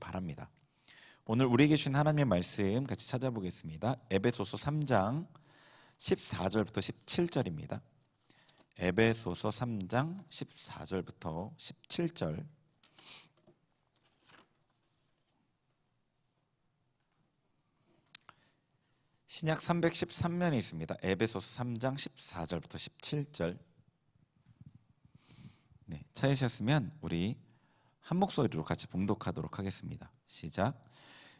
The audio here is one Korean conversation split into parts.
바랍니다. 오늘 우리에게 주신 하나님의 말씀 같이 찾아보겠습니다. 에베소서 3장 14절부터 17절입니다. 에베소서 3장 14절부터 17절. 신약 313면에 있습니다. 에베소서 3장 14절부터 17절. 네, 찾으셨으면 우리 한 목소리로 같이 봉독하도록 하겠습니다. 시작.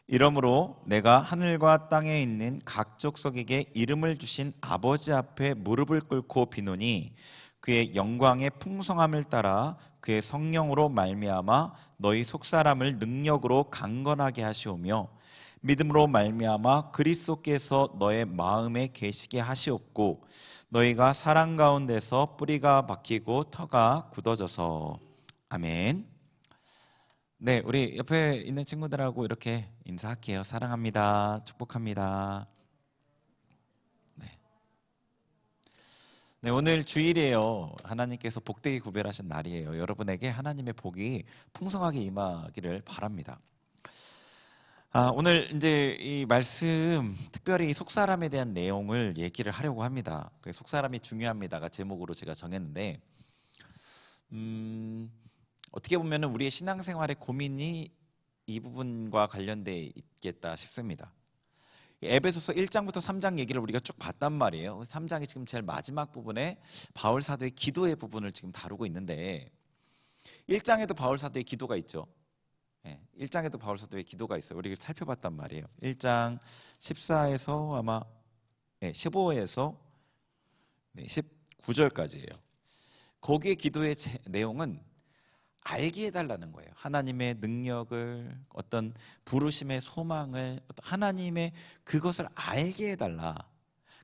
이러므로 내가 하늘과 땅에 있는 각 족속에게 이름을 주신 아버지 앞에 무릎을 꿇고 비노니 그의 영광의 풍성함을 따라 그의 성령으로 말미암아 너희 속사람을 능력으로 강건하게 하시오며 믿음으로 말미암아 그리스도께서 너의 마음에 계시게 하시옵고 너희가 사랑 가운데서 뿌리가 박히고 터가 굳어져서. 아멘. 네, 우리 옆에 있는 친구들하고 이렇게 인사할게요. 사랑합니다. 축복합니다. 네, 오늘 주일이에요. 하나님께서 복되게 구별하신 날이에요. 여러분에게 하나님의 복이 풍성하게 임하기를 바랍니다. 오늘 이제 이 말씀 특별히 속사람에 대한 내용을 얘기를 하려고 합니다. 속사람이 중요합니다가 제목으로 제가 정했는데 어떻게 보면 우리의 신앙생활의 고민이 이 부분과 관련돼 있겠다 싶습니다. 에베소서 1장부터 3장 얘기를 우리가 쭉 봤단 말이에요. 3장이 지금 제일 마지막 부분에 바울 사도의 기도의 부분을 지금 다루고 있는데 1장에도 바울 사도의 기도가 있죠. 1장에도 바울 사도의 기도가 있어요. 우리가 살펴봤단 말이에요. 1장 14에서 아마 15에서 19절까지예요. 거기에 기도의 내용은 알게 해달라는 거예요. 하나님의 능력을, 어떤 부르심의 소망을, 하나님의 그것을 알게 해달라.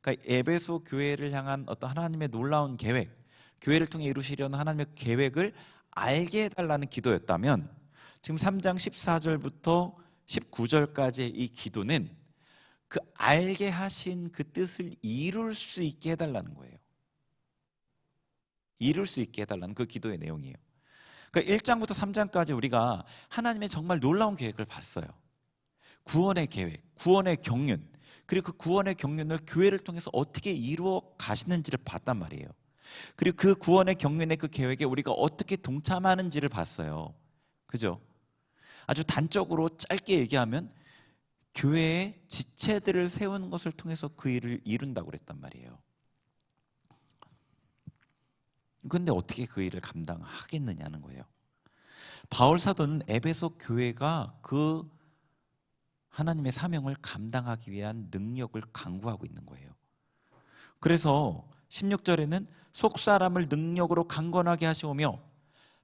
그러니까 에베소 교회를 향한 어떤 하나님의 놀라운 계획, 교회를 통해 이루시려는 하나님의 계획을 알게 해달라는 기도였다면 지금 3장 14절부터 19절까지의 이 기도는 그 알게 하신 그 뜻을 이룰 수 있게 해달라는 거예요. 이룰 수 있게 해달라는 그 기도의 내용이에요. 그러니까 1장부터 3장까지 우리가 하나님의 정말 놀라운 계획을 봤어요. 구원의 계획, 구원의 경륜, 그리고 그 구원의 경륜을 교회를 통해서 어떻게 이루어 가시는지를 봤단 말이에요. 그리고 그 구원의 경륜의 그 계획에 우리가 어떻게 동참하는지를 봤어요. 그죠? 아주 단적으로 짧게 얘기하면 교회의 지체들을 세우는 것을 통해서 그 일을 이룬다고 그랬단 말이에요. 그런데 어떻게 그 일을 감당하겠느냐는 거예요. 바울 사도는 에베소 교회가 그 하나님의 사명을 감당하기 위한 능력을 강구하고 있는 거예요. 그래서 16절에는 속사람을 능력으로 강건하게 하시오며,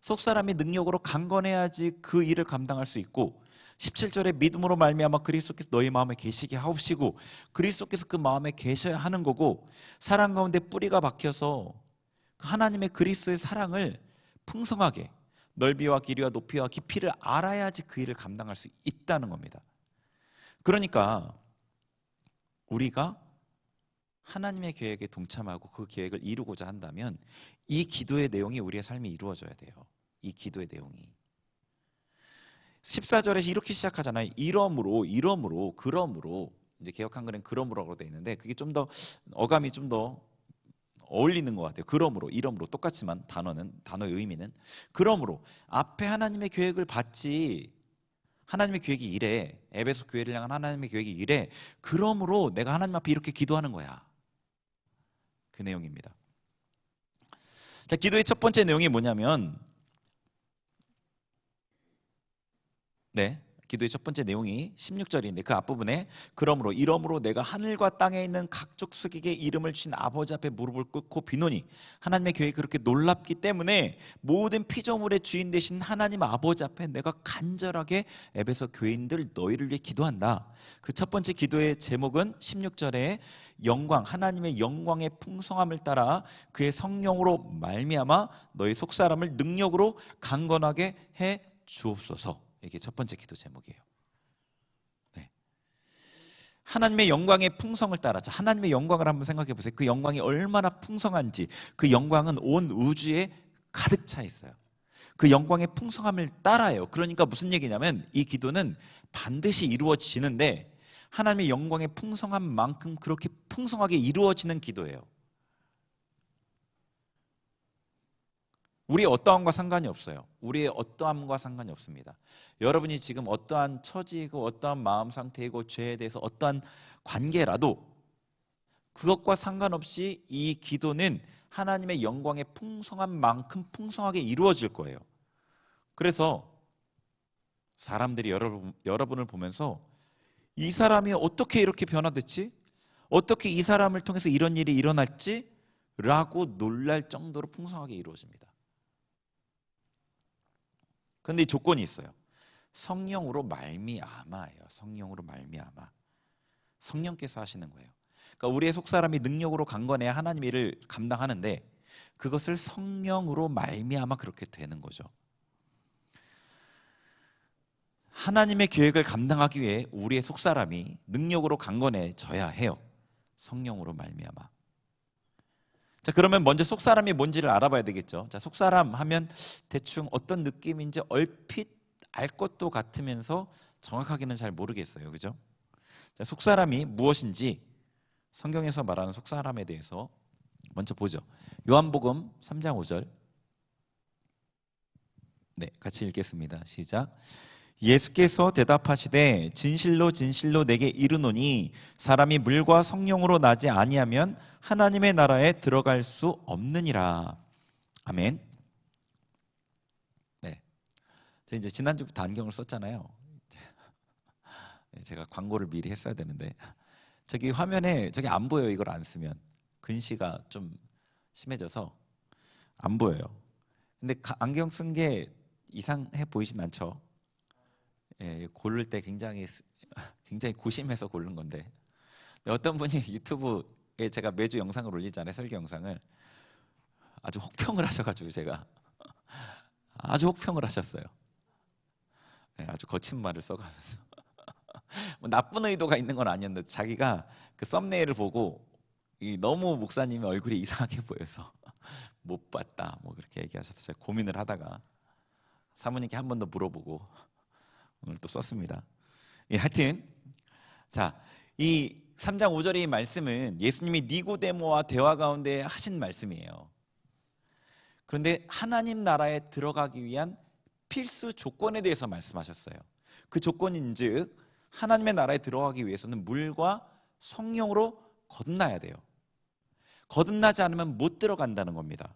속사람이 능력으로 강건해야지 그 일을 감당할 수 있고, 17절에 믿음으로 말미암아 그리스도께서 너희 마음에 계시게 하옵시고, 그리스도께서 그 마음에 계셔야 하는 거고, 사랑 가운데 뿌리가 박혀서 하나님의 그리스도의 사랑을 풍성하게 넓이와 길이와 높이와 깊이를 알아야지 그 일을 감당할 수 있다는 겁니다. 그러니까 우리가 하나님의 계획에 동참하고 그 계획을 이루고자 한다면 이 기도의 내용이 우리의 삶에 이루어져야 돼요. 이 기도의 내용이 14절에서 이렇게 시작하잖아요. 이러므로 그러므로, 이제 개역 한글은 그러므로라고 되어 있는데 그게 좀 더 어감이 좀 더 어울리는 것 같아요. 그러므로, 이러므로 똑같지만 단어의 의미는, 그러므로 앞에 하나님의 계획을 봤지, 하나님의 계획이 이래, 에베소 교회를 향한 하나님의 계획이 이래, 그러므로 내가 하나님 앞에 이렇게 기도하는 거야. 그 내용입니다. 자, 기도의 첫 번째 내용이 뭐냐면, 기도의 첫 번째 내용이 16절인데 그 앞부분에 이러므로 내가 하늘과 땅에 있는 각 족속에게 이름을 주신 아버지 앞에 무릎을 꿇고 비노니, 하나님의 계획이 그렇게 놀랍기 때문에 모든 피조물의 주인 되신 하나님 아버지 앞에 내가 간절하게 에베소 교인들 너희를 위해 기도한다. 그 첫 번째 기도의 제목은 16절에 영광, 하나님의 영광의 풍성함을 따라 그의 성령으로 말미암아 너희 속사람을 능력으로 강건하게 해 주옵소서. 이게 첫 번째 기도 제목이에요. 하나님의 영광의 풍성을 따라, 하나님의 영광을 한번 생각해 보세요. 그 영광이 얼마나 풍성한지. 그 영광은 온 우주에 가득 차 있어요. 그 영광의 풍성함을 따라요. 그러니까 무슨 얘기냐면 이 기도는 반드시 이루어지는데 하나님의 영광의 풍성함만큼 그렇게 풍성하게 이루어지는 기도예요. 우리의 어떠함과 상관이 없어요. 우리의 어떠함과 상관이 없습니다. 여러분이 지금 어떠한 처지이고 어떠한 마음 상태이고 죄에 대해서 어떠한 관계라도 그것과 상관없이 이 기도는 하나님의 영광의 풍성한 만큼 풍성하게 이루어질 거예요. 그래서 사람들이 여러분을 보면서 이 사람이 어떻게 이렇게 변화됐지? 어떻게 이 사람을 통해서 이런 일이 일어났지? 라고 놀랄 정도로 풍성하게 이루어집니다. 그런데 이 조건이 있어요. 성령으로 말미암아예요. 성령으로 말미암아. 성령께서 하시는 거예요. 그러니까 우리의 속사람이 능력으로 강건해야 하나님의 일을 감당하는데 그것을 성령으로 말미암아 그렇게 되는 거죠. 하나님의 계획을 감당하기 위해 우리의 속사람이 능력으로 강건해져야 해요. 성령으로 말미암아. 자, 그러면 먼저 속사람이 뭔지를 알아봐야 되겠죠. 자, 속사람 하면 대충 어떤 느낌인지 얼핏 알 것도 같으면서 정확하게는 잘 모르겠어요. 그죠? 자, 속사람이 무엇인지 성경에서 말하는 속사람에 대해서 먼저 보죠. 요한복음 3장 5절. 네, 같이 읽겠습니다. 시작. 예수께서 대답하시되 진실로 진실로 내게 이르노니 사람이 물과 성령으로 나지 아니하면 하나님의 나라에 들어갈 수 없느니라. 아멘. 네, 제가 이제 지난주부터 안경을 썼잖아요. 제가 광고를 미리 했어야 되는데 저기 화면에 저기 안 보여요. 이걸 안 쓰면 근시가 좀 심해져서 안 보여요. 근데 안경 쓴 게 이상해 보이진 않죠? 예, 고를 때 굉장히 고심해서 고른 건데 어떤 분이 유튜브에 제가 매주 영상을 올리잖아요. 설교 영상을 아주 혹평을 하셔가지고 제가 아주 혹평을 하셨어요. 네, 아주 거친 말을 써가면서 뭐 나쁜 의도가 있는 건 아니었는데 자기가 그 썸네일을 보고 너무 목사님의 얼굴이 이상하게 보여서 못 봤다 뭐 그렇게 얘기하셔서 제가 고민을 하다가 사모님께 한 번 더 물어보고 오늘 또 썼습니다. 예, 하여튼 자, 이 3장 5절의 말씀은 예수님이 니고데모와 대화 가운데 하신 말씀이에요. 그런데 하나님 나라에 들어가기 위한 필수 조건에 대해서 말씀하셨어요. 그 조건인즉 하나님의 나라에 들어가기 위해서는 물과 성령으로 거듭나야 돼요. 거듭나지 않으면 못 들어간다는 겁니다.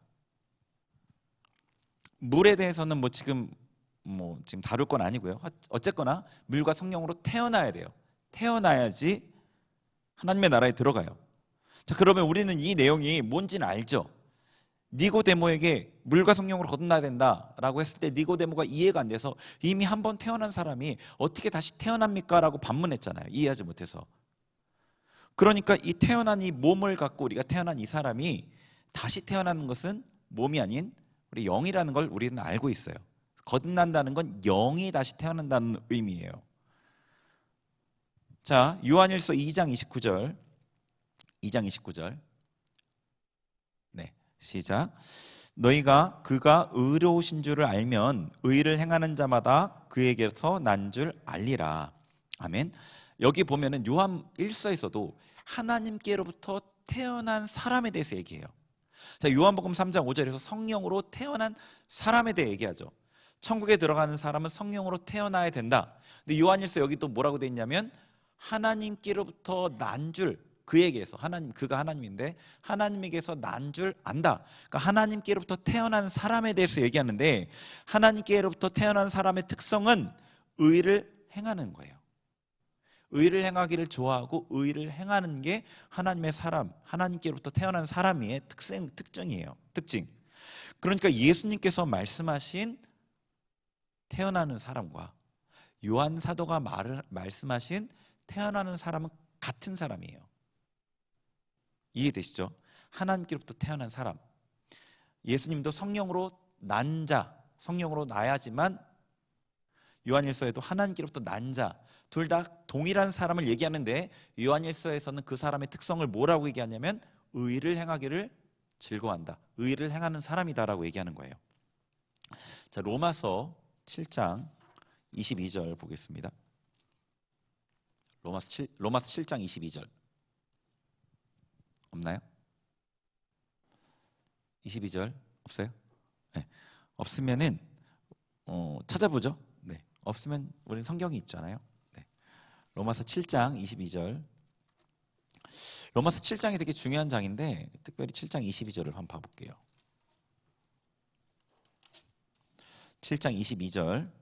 물에 대해서는 지금 다룰 건 아니고요. 어쨌거나 물과 성령으로 태어나야 돼요. 태어나야지 하나님의 나라에 들어가요. 자, 그러면 우리는 이 내용이 뭔지는 알죠. 니고데모에게 물과 성령으로 거듭나야 된다라고 했을 때 니고데모가 이해가 안 돼서 이미 한 번 태어난 사람이 어떻게 다시 태어납니까? 라고 반문했잖아요. 이해하지 못해서. 그러니까 이 태어난 이 몸을 갖고 우리가 태어난 이 사람이 다시 태어나는 것은 몸이 아닌 우리 영이라는 걸 우리는 알고 있어요. 거듭난다는 건 영이 다시 태어난다는 의미예요. 자, 요한일서 2장 29절. 2장 29절. 네, 시작. 너희가 그가 의로우신 줄을 알면 의를 행하는 자마다 그에게서 난 줄 알리라. 아멘. 여기 보면은 요한 1서에서도 하나님께로부터 태어난 사람에 대해서 얘기해요. 자, 요한복음 3장 5절에서 성령으로 태어난 사람에 대해 얘기하죠. 천국에 들어가는 사람은 성령으로 태어나야 된다. 근데 요한일서 여기 또 뭐라고 돼 있냐면 하나님께로부터 난 줄 그에게서 그가 하나님인데 하나님에게서 난 줄 안다. 그러니까 하나님께로부터 태어난 사람에 대해서 얘기하는데 하나님께로부터 태어난 사람의 특성은 의를 행하는 거예요. 의를 행하기를 좋아하고 의를 행하는 게 하나님의 사람, 하나님께로부터 태어난 사람의 특징이에요. 특징. 그러니까 예수님께서 말씀하신 태어나는 사람과 요한 사도가 말씀하신 태어나는 사람은 같은 사람이에요. 이해되시죠? 하나님께로부터 태어난 사람. 예수님도 성령으로 난 자, 성령으로 나야지만 요한일서에도 하나님께로부터 난 자, 둘 다 동일한 사람을 얘기하는데 요한일서에서는 그 사람의 특성을 뭐라고 얘기하냐면 의를 행하기를 즐거워한다. 의를 행하는 사람이다라고 얘기하는 거예요. 자, 로마서 7장 22절 보겠습니다. 로마서 7장 22절 없나요? 22절 없어요? 네. 없으면은 찾아보죠. 네. 없으면 우리는 성경이 있잖아요. 네. 로마서 7장 22절. 로마서 7장이 되게 중요한 장인데 특별히 7장 22절을 한번 봐볼게요. 7장 22절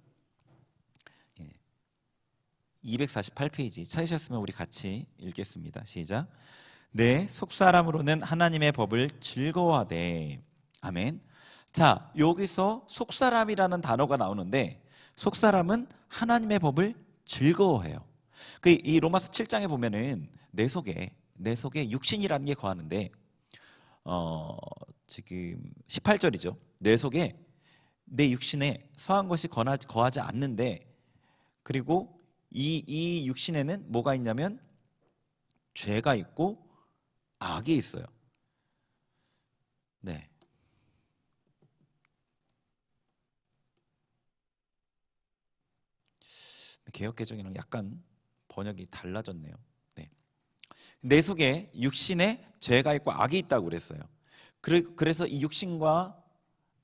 248페이지 찾으셨으면 우리 같이 읽겠습니다. 시작. 네, 속사람으로는 하나님의 법을 즐거워하되. 아멘. 자, 여기서 속사람이라는 단어가 나오는데 속사람은 하나님의 법을 즐거워해요. 이 로마서 7장에 보면은 내 속에 육신이라는 게 거하는데 지금 18절이죠. 내 속에 내 육신에 서한 것이 거하지 않는데, 그리고 이 육신에는 뭐가 있냐면 죄가 있고 악이 있어요. 네. 개역개정이랑 약간 번역이 달라졌네요. 네. 내 속에 육신에 죄가 있고 악이 있다고 그랬어요. 그래서 이 육신과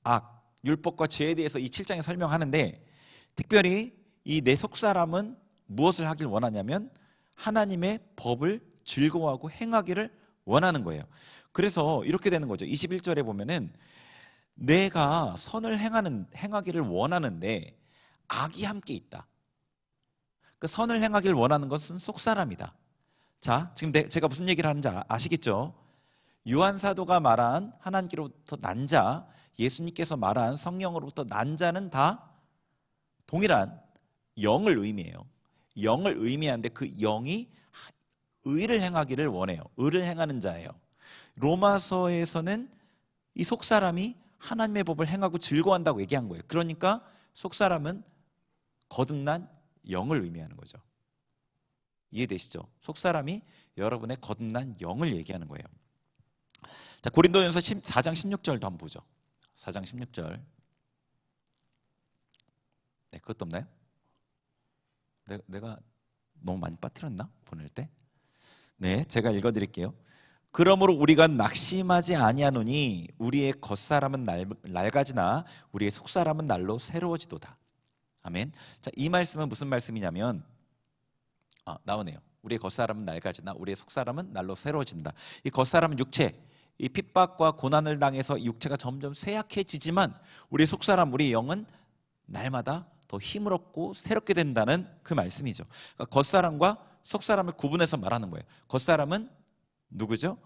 악, 율법과 죄에 대해서 이 7장에 설명하는데, 특별히 이 내 속사람은 무엇을 하길 원하냐면 하나님의 법을 즐거워하고 행하기를 원하는 거예요. 그래서 이렇게 되는 거죠. 21절에 보면은 내가 선을 행하기를 원하는데 악이 함께 있다. 그 선을 행하기를 원하는 것은 속사람이다. 자, 지금 제가 무슨 얘기를 하는지 아시겠죠? 요한 사도가 말한 하나님께로부터 난 자, 예수님께서 말한 성령으로부터 난 자는 다 동일한 영을 의미해요. 영을 의미하는데 그 영이 의를 행하기를 원해요. 의를 행하는 자예요. 로마서에서는 이 속사람이 하나님의 법을 행하고 즐거워한다고 얘기한 거예요. 그러니까 속사람은 거듭난 영을 의미하는 거죠. 이해되시죠? 속사람이 여러분의 거듭난 영을 얘기하는 거예요. 자, 고린도전서 4장 16절도 한번 보죠. 4장 16절. 네, 그것도 없나요? 내가 너무 많이 빠뜨렸나? 보낼 때? 네, 제가 읽어드릴게요. 그러므로 우리가 낙심하지 아니하노니 우리의 겉사람은 낡아지나 우리의 속사람은 날로 새로워지도다. 아멘. 자, 이 말씀은 무슨 말씀이냐면 나오네요. 우리의 겉사람은 낡아지나 우리의 속사람은 날로 새로워진다. 이 겉사람은 육체, 이 핍박과 고난을 당해서 육체가 점점 쇠약해지지만 우리의 속사람, 우리의 영은 날마다 더 힘을 얻고 새롭게 된다는 그 말씀이죠. 그러니까 겉사람과 속사람을 구분해서 말하는 거예요. 겉사람은 누구죠?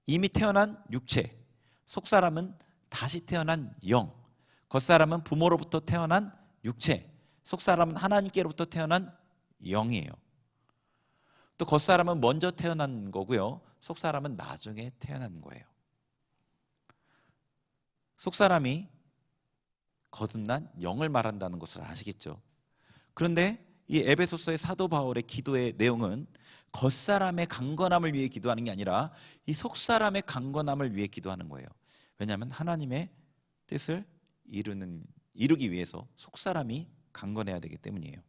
이미 태어난 육체. 속사람은 다시 태어난 영. 겉사람은 부모로부터 태어난 육체. 속사람은 하나님께로부터 태어난 영이에요. 또 겉사람은 먼저 태어난 거고요. 속사람은 나중에 태어난 거예요. 속사람이 거듭난 영을 말한다는 것을 아시겠죠? 그런데 이 에베소서의 사도 바울의 기도의 내용은 겉사람의 강건함을 위해 기도하는 게 아니라 이 속사람의 강건함을 위해 기도하는 거예요. 왜냐하면 하나님의 뜻을 이루기 위해서 속사람이 강건해야 되기 때문이에요.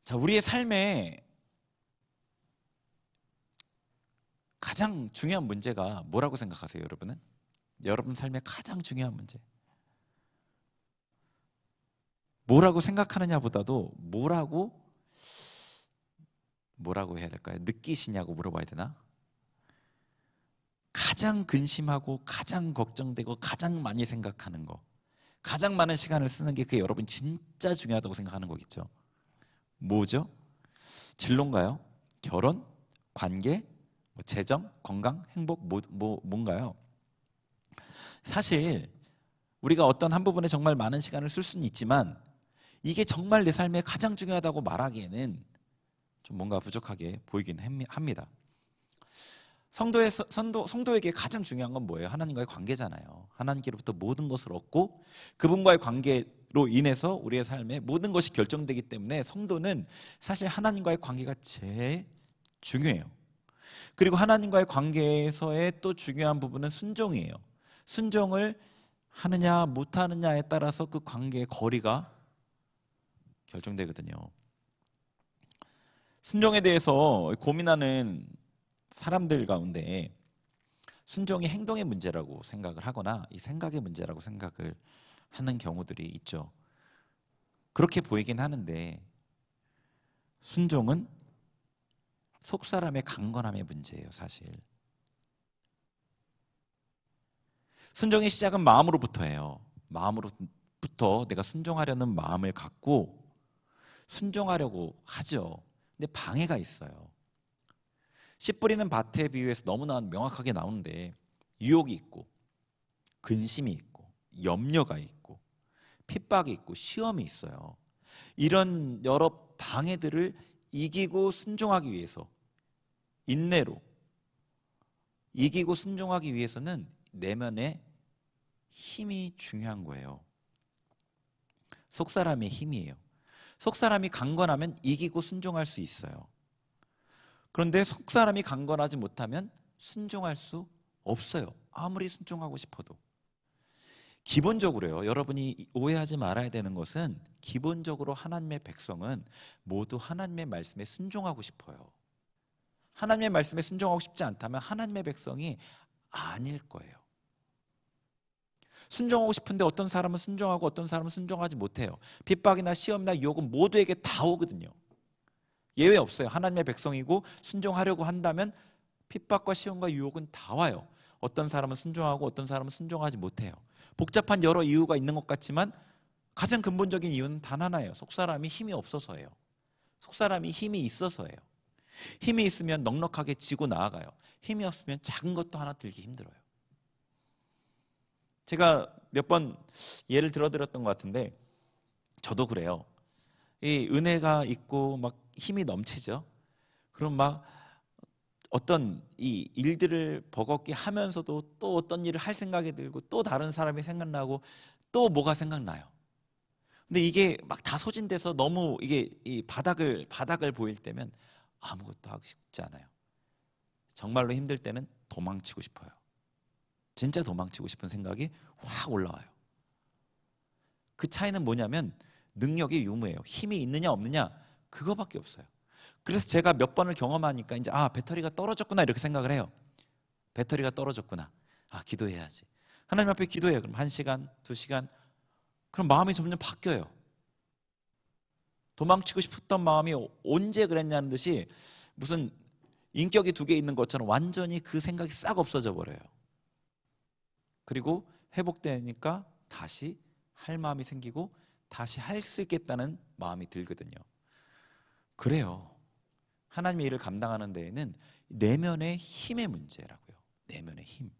자, 우리의 삶에 가장 중요한 문제가 뭐라고 생각하세요, 여러분은? 여러분 삶의 가장 중요한 문제. 뭐라고 생각하느냐보다도 뭐라고 해야 될까요? 느끼시냐고 물어봐야 되나? 가장 근심하고 가장 걱정되고 가장 많이 생각하는 거, 가장 많은 시간을 쓰는 게 그게 여러분 진짜 중요하다고 생각하는 거겠죠? 뭐죠? 진로인가요? 결혼? 관계? 재정? 건강? 행복? 뭔가요? 사실 우리가 어떤 한 부분에 정말 많은 시간을 쓸 수는 있지만 이게 정말 내 삶에 가장 중요하다고 말하기에는 좀 뭔가 부족하게 보이긴 합니다. 성도에게 가장 중요한 건 뭐예요? 하나님과의 관계잖아요. 하나님께로부터 모든 것을 얻고 그분과의 관계로 인해서 우리의 삶에 모든 것이 결정되기 때문에 성도는 사실 하나님과의 관계가 제일 중요해요. 그리고 하나님과의 관계에서의 또 중요한 부분은 순종이에요. 순종을 하느냐 못하느냐에 따라서 그 관계의 거리가 결정되거든요. 순종에 대해서 고민하는 사람들 가운데 순종이 행동의 문제라고 생각을 하거나 이 생각의 문제라고 생각을 하는 경우들이 있죠. 그렇게 보이긴 하는데 순종은 속사람의 강건함의 문제예요, 사실. 순종의 시작은 마음으로부터예요. 마음으로부터 내가 순종하려는 마음을 갖고 순종하려고 하죠. 근데 방해가 있어요. 씨 뿌리는 밭에 비유해서 너무나 명확하게 나오는데 유혹이 있고 근심이 있고 염려가 있고 핍박이 있고 시험이 있어요. 이런 여러 방해들을 이기고 순종하기 위해서, 인내로 이기고 순종하기 위해서는 내면의 힘이 중요한 거예요. 속사람의 힘이에요. 속사람이 강건하면 이기고 순종할 수 있어요. 그런데 속사람이 강건하지 못하면 순종할 수 없어요. 아무리 순종하고 싶어도. 기본적으로요, 여러분이 오해하지 말아야 되는 것은 기본적으로 하나님의 백성은 모두 하나님의 말씀에 순종하고 싶어요. 하나님의 말씀에 순종하고 싶지 않다면 하나님의 백성이 아닐 거예요. 순종하고 싶은데 어떤 사람은 순종하고 어떤 사람은 순종하지 못해요. 핍박이나 시험이나 유혹은 모두에게 다 오거든요. 예외 없어요. 하나님의 백성이고 순종하려고 한다면 핍박과 시험과 유혹은 다 와요. 어떤 사람은 순종하고 어떤 사람은 순종하지 못해요. 복잡한 여러 이유가 있는 것 같지만 가장 근본적인 이유는 단 하나예요. 속사람이 힘이 없어서예요. 속사람이 힘이 있어서예요. 힘이 있으면 넉넉하게 지고 나아가요. 힘이 없으면 작은 것도 하나 들기 힘들어요. 제가 몇 번 예를 들어드렸던 것 같은데 저도 그래요. 이 은혜가 있고 막 힘이 넘치죠. 그럼 막 어떤 이 일들을 버겁게 하면서도 또 어떤 일을 할 생각이 들고 또 다른 사람이 생각나고 또 뭐가 생각나요. 근데 이게 막 다 소진돼서 너무 이게 이 바닥을 보일 때면 아무것도 하고 싶지 않아요. 정말로 힘들 때는 도망치고 싶어요. 진짜 도망치고 싶은 생각이 확 올라와요. 그 차이는 뭐냐면 능력이 유무해요. 힘이 있느냐 없느냐 그거밖에 없어요. 그래서 제가 몇 번을 경험하니까 이제 배터리가 떨어졌구나 이렇게 생각을 해요. 배터리가 떨어졌구나. 기도해야지. 하나님 앞에 기도해요. 그럼 1시간, 2시간. 그럼 마음이 점점 바뀌어요. 도망치고 싶었던 마음이 언제 그랬냐는 듯이 무슨 인격이 2개 있는 것처럼 완전히 그 생각이 싹 없어져 버려요. 그리고 회복되니까 다시 할 마음이 생기고 다시 할 수 있겠다는 마음이 들거든요. 그래요. 하나님의 일을 감당하는 데에는 내면의 힘의 문제라고요. 내면의 힘.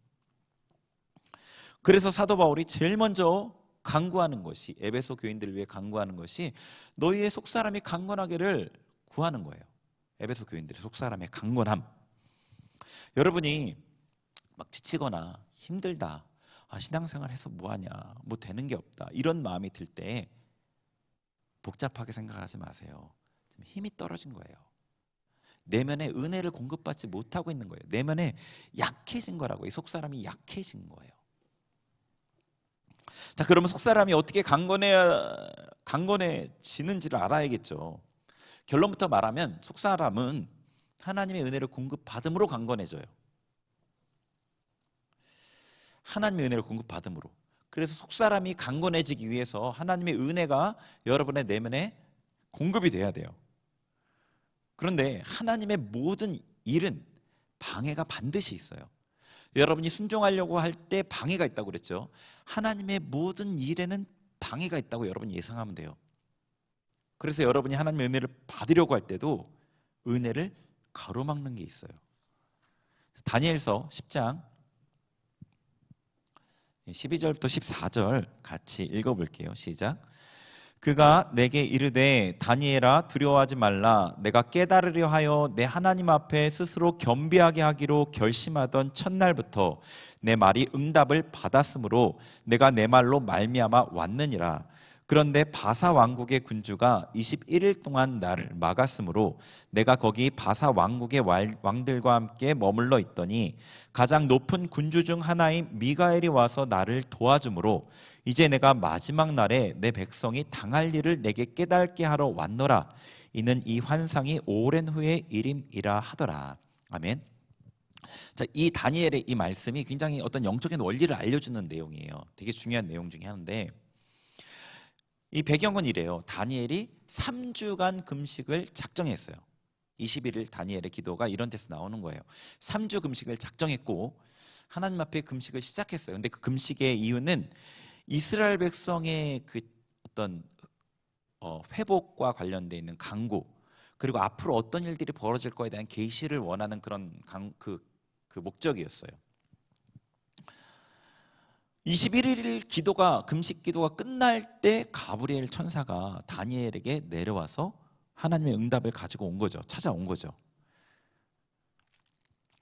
그래서 사도 바울이 제일 먼저 간구하는 것이, 에베소 교인들을 위해 간구하는 것이 너희의 속사람이 강건하기를 구하는 거예요. 에베소 교인들의 속사람의 강건함. 여러분이 막 지치거나 힘들다, 신앙생활 해서 뭐하냐, 뭐 되는 게 없다, 이런 마음이 들 때 복잡하게 생각하지 마세요. 힘이 떨어진 거예요. 내면에 은혜를 공급받지 못하고 있는 거예요. 내면에 약해진 거라고. 이 속사람이 약해진 거예요. 자, 그러면 속사람이 어떻게 강건해지는지를 알아야겠죠. 결론부터 말하면 속사람은 하나님의 은혜를 공급받음으로 강건해져요. 하나님의 은혜를 공급받음으로. 그래서 속사람이 강건해지기 위해서 하나님의 은혜가 여러분의 내면에 공급이 돼야 돼요. 그런데 하나님의 모든 일은 방해가 반드시 있어요. 여러분이 순종하려고 할 때 방해가 있다고 그랬죠. 하나님의 모든 일에는 방해가 있다고 여러분이 예상하면 돼요. 그래서 여러분이 하나님의 은혜를 받으려고 할 때도 은혜를 가로막는 게 있어요. 다니엘서 10장 12절부터 14절 같이 읽어볼게요. 시작. 그가 내게 이르되 다니엘아 두려워하지 말라. 내가 깨달으려 하여 내 하나님 앞에 스스로 겸비하게 하기로 결심하던 첫날부터 내 말이 응답을 받았으므로 내가 내 말로 말미암아 왔느니라. 그런데 바사 왕국의 군주가 21일 동안 나를 막았으므로 내가 거기 바사 왕국의 왕들과 함께 머물러 있더니 가장 높은 군주 중 하나인 미가엘이 와서 나를 도와주므로 이제 내가 마지막 날에 내 백성이 당할 일을 내게 깨닫게 하러 왔노라. 이는 이 환상이 오랜 후의 일임이라 하더라. 아멘. 자, 이 다니엘의 이 말씀이 굉장히 어떤 영적인 원리를 알려주는 내용이에요. 되게 중요한 내용 중에 하나인데, 이 배경은 이래요. 다니엘이 3주간 금식을 작정했어요. 21일 다니엘의 기도가 이런 데서 나오는 거예요. 3주 금식을 작정했고 하나님 앞에 금식을 시작했어요. 근데 그 금식의 이유는 이스라엘 백성의 그 어떤 회복과 관련돼 있는 간구, 그리고 앞으로 어떤 일들이 벌어질 거에 대한 계시를 원하는 그런 그 목적이었어요. 21일 기도가 금식 기도가 끝날 때 가브리엘 천사가 다니엘에게 내려와서 하나님의 응답을 가지고 온 거죠. 찾아온 거죠.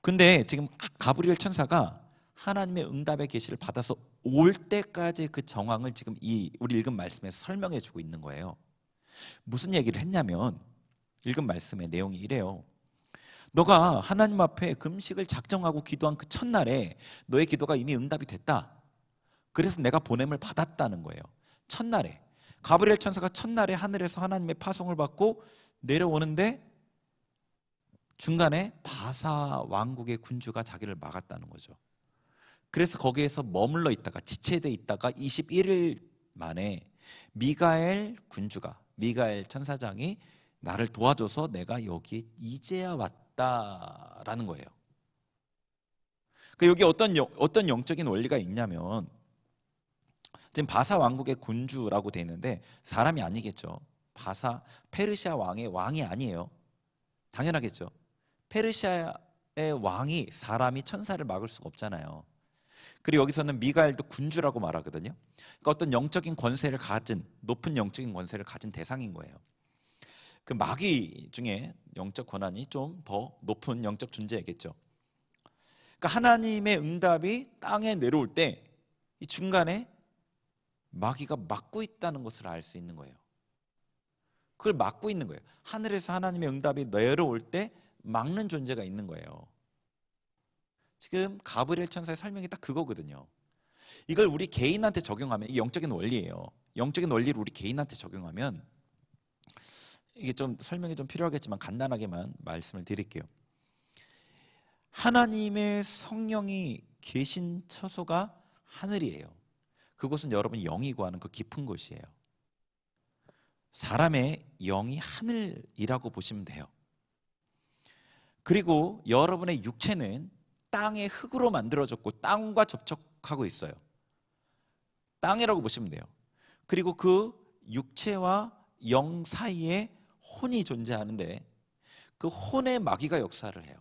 근데 지금 가브리엘 천사가 하나님의 응답의 계시를 받아서 올 때까지 그 정황을 지금 우리 읽은 말씀에서 설명해 주고 있는 거예요. 무슨 얘기를 했냐면, 읽은 말씀의 내용이 이래요. 너가 하나님 앞에 금식을 작정하고 기도한 그 첫날에 너의 기도가 이미 응답이 됐다. 그래서 내가 보냄을 받았다는 거예요. 첫날에 가브리엘 천사가 첫날에 하늘에서 하나님의 파송을 받고 내려오는데 중간에 바사 왕국의 군주가 자기를 막았다는 거죠. 그래서 거기에서 머물러 있다가 지체돼 있다가 21일 만에 미가엘 군주가, 미가엘 천사장이 나를 도와줘서 내가 여기 이제야 왔다라는 거예요. 여기 어떤 영적인 원리가 있냐면, 지금 바사 왕국의 군주라고 돼 있는데 사람이 아니겠죠. 페르시아 왕이 아니에요. 당연하겠죠. 페르시아의 왕이 사람이 천사를 막을 수가 없잖아요. 그리고 여기서는 미가엘도 군주라고 말하거든요. 그러니까 어떤 영적인 권세를 가진, 높은 영적인 권세를 가진 대상인 거예요. 그 마귀 중에 영적 권한이 좀 더 높은 영적 존재이겠죠. 그러니까 하나님의 응답이 땅에 내려올 때 이 중간에 마귀가 막고 있다는 것을 알 수 있는 거예요. 그걸 막고 있는 거예요. 하늘에서 하나님의 응답이 내려올 때 막는 존재가 있는 거예요. 지금 가브리엘 천사의 설명이 딱 그거거든요. 이걸 우리 개인한테 적용하면, 이게 영적인 원리예요. 영적인 원리를 우리 개인한테 적용하면, 이게 좀 설명이 좀 필요하겠지만 간단하게만 말씀을 드릴게요. 하나님의 성령이 계신 처소가 하늘이에요. 그곳은 여러분이 영이 구하는 그 깊은 곳이에요. 사람의 영이 하늘이라고 보시면 돼요. 그리고 여러분의 육체는 땅의 흙으로 만들어졌고 땅과 접촉하고 있어요. 땅이라고 보시면 돼요. 그리고 그 육체와 영 사이에 혼이 존재하는데 그 혼의 마귀가 역사를 해요.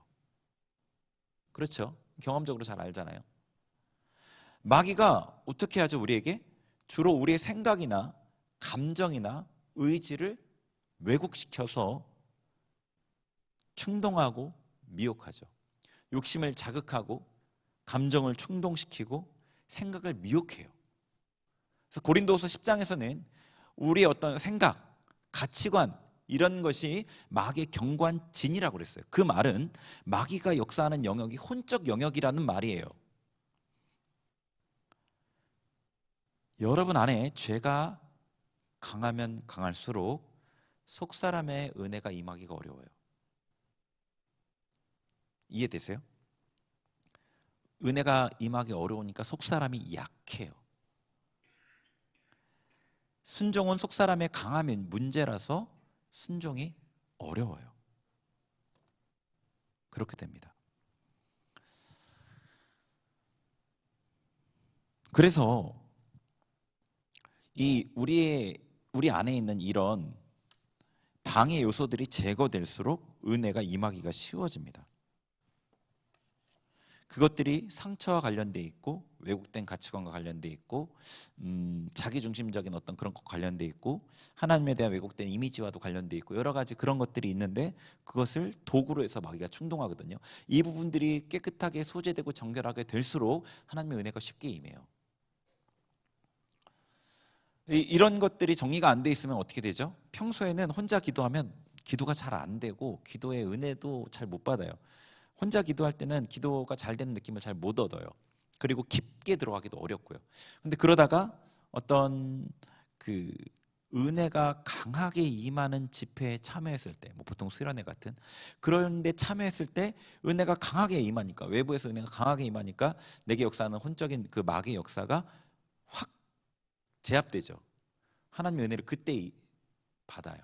그렇죠? 경험적으로 잘 알잖아요. 마귀가 어떻게 하죠? 우리에게 주로 우리의 생각이나 감정이나 의지를 왜곡시켜서 충동하고 미혹하죠. 욕심을 자극하고 감정을 충동시키고 생각을 미혹해요. 그래서 고린도후서 10장에서는 우리의 어떤 생각, 가치관 이런 것이 마귀의 경관진이라고 그랬어요. 그 말은 마귀가 역사하는 영역이 혼적 영역이라는 말이에요. 여러분 안에 죄가 강하면 강할수록 속사람의 은혜가 임하기가 어려워요. 이해되세요? 은혜가 임하기 어려우니까 속사람이 약해요. 순종은 속사람의 강함의 문제라서 순종이 어려워요. 그렇게 됩니다. 그래서 우리 안에 있는 이런 방해 요소들이 제거될수록 은혜가 임하기가 쉬워집니다. 그것들이 상처와 관련돼 있고 왜곡된 가치관과 관련돼 있고 자기중심적인 어떤 그런 것 관련돼 있고 하나님에 대한 왜곡된 이미지와도 관련돼 있고 여러 가지 그런 것들이 있는데 그것을 도구로 해서 마귀가 충동하거든요. 이 부분들이 깨끗하게 소재되고 정결하게 될수록 하나님의 은혜가 쉽게 임해요. 이런 것들이 정리가 안 돼 있으면 어떻게 되죠? 평소에는 혼자 기도하면 기도가 잘 안 되고 기도의 은혜도 잘 못 받아요. 혼자 기도할 때는 기도가 잘 되는 느낌을 잘 못 얻어요. 그리고 깊게 들어가기도 어렵고요. 근데 그러다가 어떤 그 은혜가 강하게 임하는 집회에 참여했을 때, 뭐 보통 수련회 같은 그런데 참여했을 때 은혜가 강하게 임하니까, 외부에서 은혜가 강하게 임하니까 내게 역사하는 혼적인 그 마귀의 역사가 확 제압되죠. 하나님의 은혜를 그때 받아요.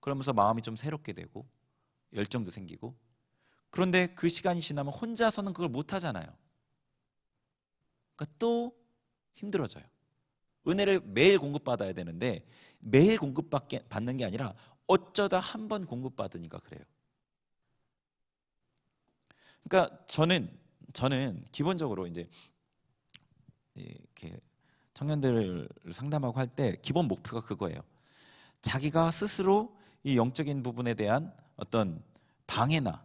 그러면서 마음이 좀 새롭게 되고 열정도 생기고. 그런데 그 시간이 지나면 혼자서는 그걸 못 하잖아요. 그러니까 또 힘들어져요. 은혜를 매일 공급받아야 되는데 매일 공급받는 게 아니라 어쩌다 한 번 공급받으니까 그래요. 그러니까 저는 기본적으로 이제 이렇게 청년들을 상담하고 할 때 기본 목표가 그거예요. 자기가 스스로 이 영적인 부분에 대한 어떤 방해나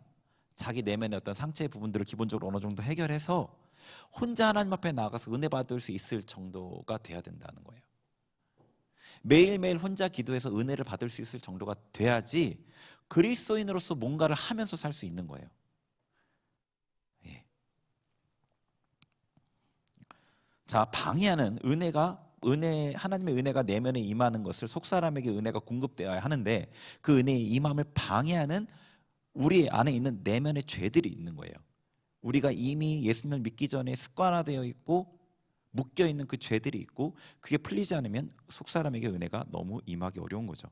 자기 내면의 어떤 상처의 부분들을 기본적으로 어느 정도 해결해서 혼자 하나님 앞에 나가서 은혜 받을 수 있을 정도가 돼야 된다는 거예요. 매일매일 혼자 기도해서 은혜를 받을 수 있을 정도가 돼야지 그리스도인으로서 뭔가를 하면서 살 수 있는 거예요. 예. 자, 방해하는 하나님의 은혜가 내면에 임하는 것을 속사람에게 은혜가 공급되어야 하는데 그 은혜의 임함을 방해하는 우리 안에 있는 내면의 죄들이 있는 거예요. 우리가 이미 예수님을 믿기 전에 습관화되어 있고 묶여있는 그 죄들이 있고 그게 풀리지 않으면 속사람에게 은혜가 너무 임하기 어려운 거죠.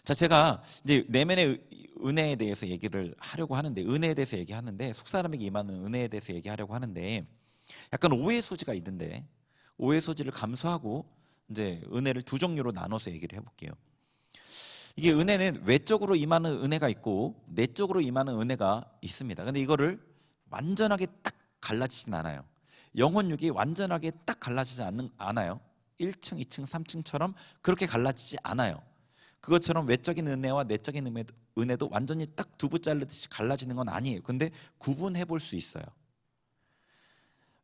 자, 제가 이제 내면의 은혜에 대해서 얘기를 하려고 하는데, 은혜에 대해서 얘기하는데, 속사람에게 임하는 은혜에 대해서 얘기하려고 하는데 약간 오해 소지가 있는데 오해 소지를 감수하고 이제 은혜를 두 종류로 나눠서 얘기를 해볼게요. 이게 은혜는 외적으로 임하는 은혜가 있고 내적으로 임하는 은혜가 있습니다. 근데 이거를 완전하게 딱 갈라지진 않아요. 영혼육이 완전하게 딱 갈라지지 않아요. 1층, 2층, 3층처럼 그렇게 갈라지지 않아요. 그것처럼 외적인 은혜와 내적인 은혜도 완전히 딱 두부 자르듯이 갈라지는 건 아니에요. 근데 구분해 볼 수 있어요.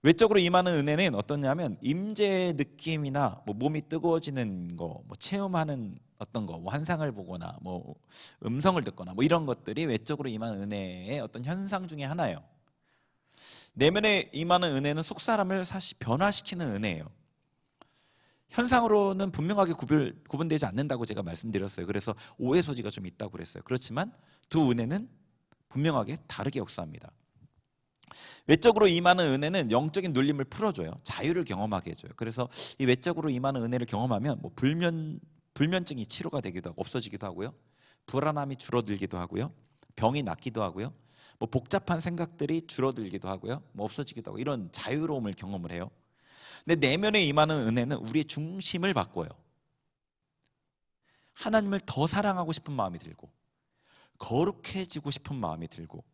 외적으로 임하는 은혜는 어떠냐면 임재의 느낌이나 뭐 몸이 뜨거워지는 거, 뭐 체험하는 어떤 거, 뭐 환상을 보거나 뭐 음성을 듣거나 뭐 이런 것들이 외적으로 임하는 은혜의 어떤 현상 중에 하나예요. 내면에 임하는 은혜는 속사람을 사실 변화시키는 은혜예요. 현상으로는 분명하게 구분되지 않는다고 제가 말씀드렸어요. 그래서 오해 소지가 좀 있다고 그랬어요. 그렇지만 두 은혜는 분명하게 다르게 역사합니다. 외적으로 임하는 은혜는 영적인 눌림을 풀어줘요. 자유를 경험하게 해줘요. 그래서 이 외적으로 임하는 은혜를 경험하면 뭐 불면증이 치료가 되기도 하고 없어지기도 하고요. 불안함이 줄어들기도 하고요. 병이 낫기도 하고요. 뭐 복잡한 생각들이 줄어들기도 하고요. 뭐 없어지기도 하고 이런 자유로움을 경험을 해요. 근데 내면에 임하는 은혜는 우리의 중심을 바꿔요. 하나님을 더 사랑하고 싶은 마음이 들고 거룩해지고 싶은 마음이 들고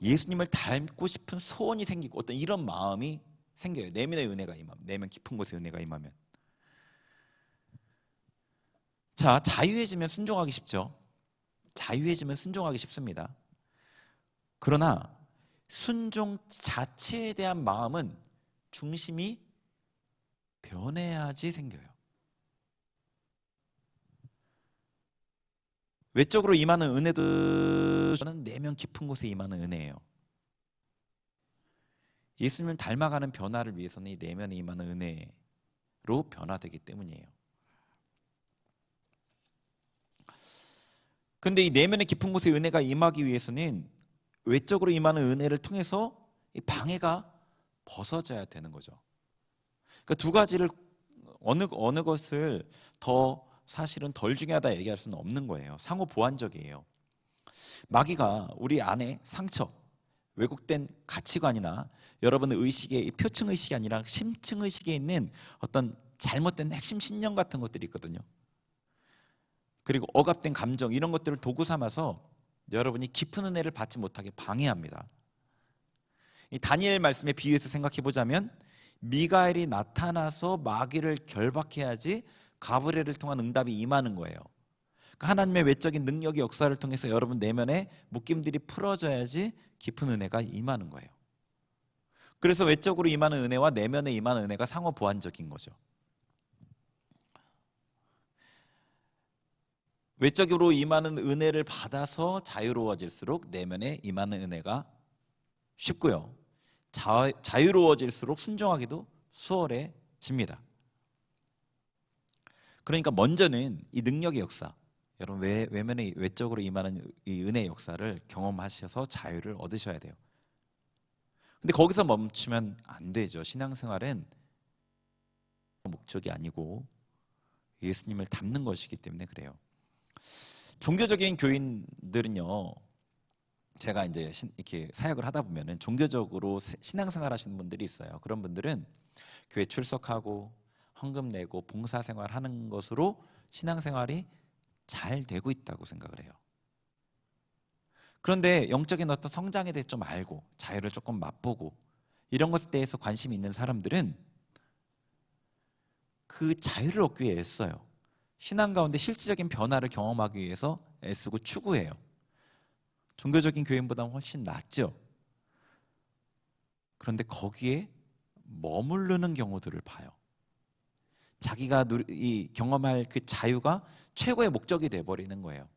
예수님을 닮고 싶은 소원이 생기고 어떤 이런 마음이 생겨요. 내면의 은혜가 임하면, 내면 깊은 곳에 은혜가 임하면. 자, 자유해지면 순종하기 쉽죠. 자유해지면 순종하기 쉽습니다. 그러나 순종 자체에 대한 마음은 중심이 변해야지 생겨요. 외적으로 임하는 은혜도 저는 내면 깊은 곳에 임하는 은혜예요. 예수님을 닮아가는 변화를 위해서는 이 내면에 임하는 은혜로 변화되기 때문이에요. 근데 이 내면의 깊은 곳에 은혜가 임하기 위해서는 외적으로 임하는 은혜를 통해서 이 방해가 벗어져야 되는 거죠. 그러니까 두 가지를 어느 것을 더 사실은 덜 중요하다 얘기할 수는 없는 거예요. 상호 보완적이에요. 마귀가 우리 안에 상처, 왜곡된 가치관이나 여러분의 의식의 표층 의식이 아니라 심층 의식에 있는 어떤 잘못된 핵심 신념 같은 것들이 있거든요. 그리고 억압된 감정 이런 것들을 도구 삼아서 여러분이 깊은 은혜를 받지 못하게 방해합니다. 이 다니엘 말씀에 비유해서 생각해 보자면 미가엘이 나타나서 마귀를 결박해야지 가브리엘을 통한 응답이 임하는 거예요. 그러니까 하나님의 외적인 능력의 역사를 통해서 여러분 내면에 묶임들이 풀어져야지 깊은 은혜가 임하는 거예요. 그래서 외적으로 임하는 은혜와 내면에 임하는 은혜가 상호 보완적인 거죠. 외적으로 임하는 은혜를 받아서 자유로워질수록 내면에 임하는 은혜가 쉽고요. 자유로워질수록 순종하기도 수월해집니다. 그러니까 먼저는 이 능력의 역사, 여러분 외면에 외적으로 임하는 이 은혜의 역사를 경험하셔서 자유를 얻으셔야 돼요. 근데 거기서 멈추면 안 되죠. 신앙생활은 목적이 아니고 예수님을 닮는 것이기 때문에 그래요. 종교적인 교인들은요, 제가 이제 이렇게 사역을 하다 보면은 종교적으로 신앙생활 하시는 분들이 있어요. 그런 분들은 교회 출석하고 헌금 내고 봉사생활 하는 것으로 신앙생활이 잘 되고 있다고 생각을 해요. 그런데 영적인 어떤 성장에 대해 좀 알고 자유를 조금 맛보고 이런 것에 대해서 관심이 있는 사람들은 그 자유를 얻기 위해 애써요. 신앙 가운데 실질적인 변화를 경험하기 위해서 애쓰고 추구해요. 종교적인 교인보다 훨씬 낫죠. 그런데 거기에 머무르는 경우들을 봐요. 자기가 경험할 그 자유가 최고의 목적이 돼버리는 거예요.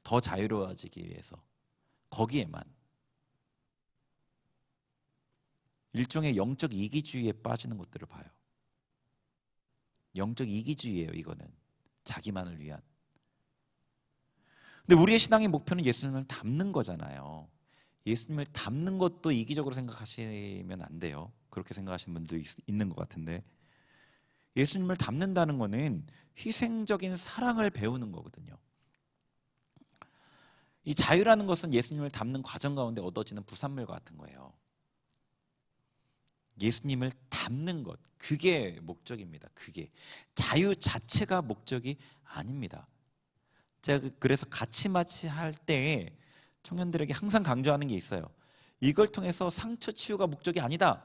더 자유로워지기 위해서 거기에만. 일종의 영적 이기주의에 빠지는 것들을 봐요. 영적 이기주의예요. 이거는 자기만을 위한. 근데 우리의 신앙의 목표는 예수님을 닮는 거잖아요. 예수님을 닮는 것도 이기적으로 생각하시면 안 돼요. 그렇게 생각하시는 분도 있는 것 같은데, 예수님을 닮는다는 거는 희생적인 사랑을 배우는 거거든요. 이 자유라는 것은 예수님을 닮는 과정 가운데 얻어지는 부산물 같은 거예요. 예수님을 닮는 것, 그게 목적입니다. 그게 자유 자체가 목적이 아닙니다. 제가 그래서 같이 마치할 때에 청년들에게 항상 강조하는 게 있어요. 이걸 통해서 상처 치유가 목적이 아니다.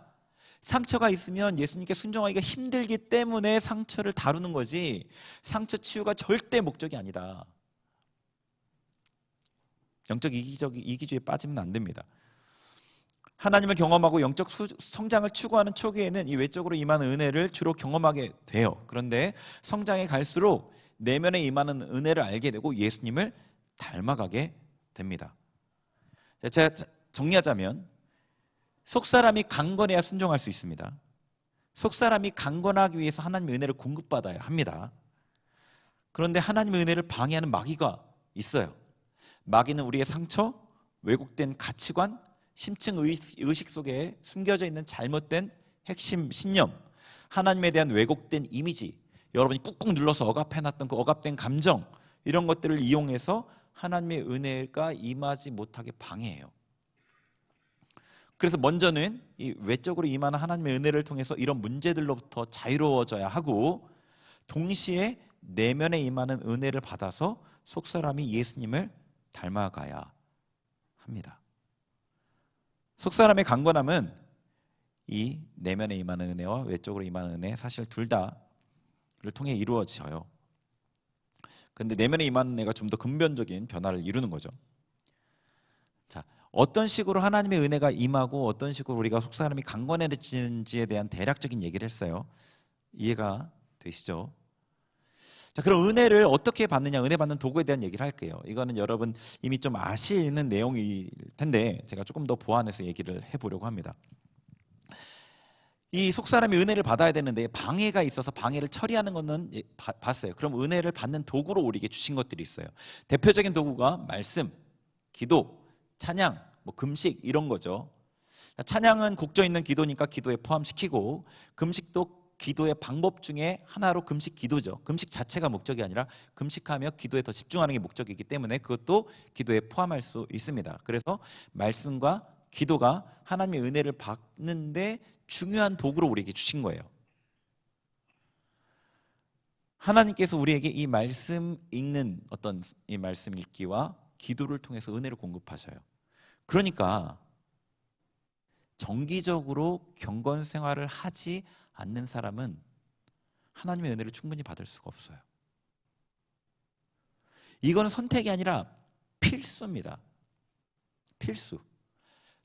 상처가 있으면 예수님께 순종하기가 힘들기 때문에 상처를 다루는 거지, 상처 치유가 절대 목적이 아니다. 영적 이기주의에 빠지면 안 됩니다. 하나님을 경험하고 영적 성장을 추구하는 초기에는 이 외적으로 임하는 은혜를 주로 경험하게 돼요. 그런데 성장해 갈수록 내면에 임하는 은혜를 알게 되고 예수님을 닮아가게 됩니다. 제가 정리하자면, 속사람이 강건해야 순종할 수 있습니다. 속사람이 강건하기 위해서 하나님의 은혜를 공급받아야 합니다. 그런데 하나님의 은혜를 방해하는 마귀가 있어요. 마귀는 우리의 상처, 왜곡된 가치관, 심층 의식 속에 숨겨져 있는 잘못된 핵심 신념, 하나님에 대한 왜곡된 이미지, 여러분이 꾹꾹 눌러서 억압해놨던 그 억압된 감정, 이런 것들을 이용해서 하나님의 은혜가 임하지 못하게 방해해요. 그래서 먼저는 이 외적으로 임하는 하나님의 은혜를 통해서 이런 문제들로부터 자유로워져야 하고, 동시에 내면에 임하는 은혜를 받아서 속사람이 예수님을 닮아가야 합니다. 속사람의 강건함은 이 내면에 임하는 은혜와 외적으로 임하는 은혜, 사실 둘 다를 통해 이루어져요. 그런데 내면에 임하는 은혜가 좀 더 근본적인 변화를 이루는 거죠. 자, 어떤 식으로 하나님의 은혜가 임하고 어떤 식으로 우리가 속사람이 강건해지는지에 대한 대략적인 얘기를 했어요. 이해가 되시죠? 자, 그럼 은혜를 어떻게 받느냐, 은혜 받는 도구에 대한 얘기를 할게요. 이거는 여러분 이미 좀 아시는 내용일 텐데 제가 조금 더 보완해서 얘기를 해보려고 합니다. 이 속사람이 은혜를 받아야 되는데 방해가 있어서 방해를 처리하는 거는 봤어요. 그럼 은혜를 받는 도구로 우리에게 주신 것들이 있어요. 대표적인 도구가 말씀, 기도, 찬양, 금식 이런 거죠. 찬양은 곡조 있는 기도니까 기도에 포함시키고, 금식도 기도의 방법 중에 하나로 금식 기도죠. 금식 자체가 목적이 아니라 금식하며 기도에 더 집중하는 게 목적이기 때문에 그것도 기도에 포함할 수 있습니다. 그래서 말씀과 기도가 하나님의 은혜를 받는데 중요한 도구로 우리에게 주신 거예요. 하나님께서 우리에게 이 말씀 읽는 어떤 이 말씀 읽기와 기도를 통해서 은혜를 공급하셔요. 그러니까 정기적으로 경건 생활을 하지 않는 사람은 하나님의 은혜를 충분히 받을 수가 없어요. 이건 선택이 아니라 필수입니다. 필수.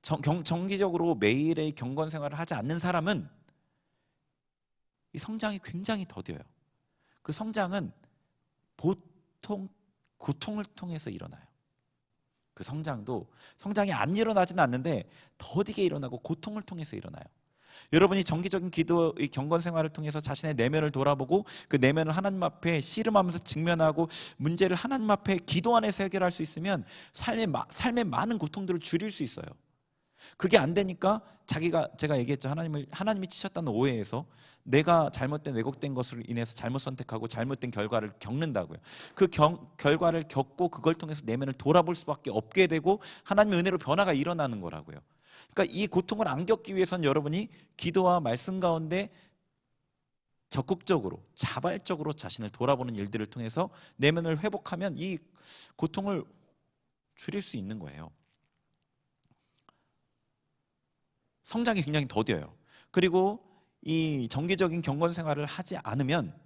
정기적으로 매일의 경건 생활을 하지 않는 사람은 이 성장이 굉장히 더뎌요. 그 성장은 보통 고통을 통해서 일어나요. 그 성장이 안 일어나지는 않는데 더디게 일어나고 고통을 통해서 일어나요. 여러분이 정기적인 기도, 이 경건 생활을 통해서 자신의 내면을 돌아보고 그 내면을 하나님 앞에 씨름하면서 직면하고 문제를 하나님 앞에 기도 안에서 해결할 수 있으면 삶의 많은 고통들을 줄일 수 있어요. 그게 안 되니까 제가 얘기했죠. 하나님이 치셨다는 오해에서 내가 잘못된 왜곡된 것으로 인해서 잘못 선택하고 잘못된 결과를 겪는다고요. 그 결과를 겪고 그걸 통해서 내면을 돌아볼 수밖에 없게 되고 하나님의 은혜로 변화가 일어나는 거라고요. 그러니까 이 고통을 안 겪기 위해서는 여러분이 기도와 말씀 가운데 적극적으로 자발적으로 자신을 돌아보는 일들을 통해서 내면을 회복하면 이 고통을 줄일 수 있는 거예요. 성장이 굉장히 더뎌요. 그리고 이 정기적인 경건 생활을 하지 않으면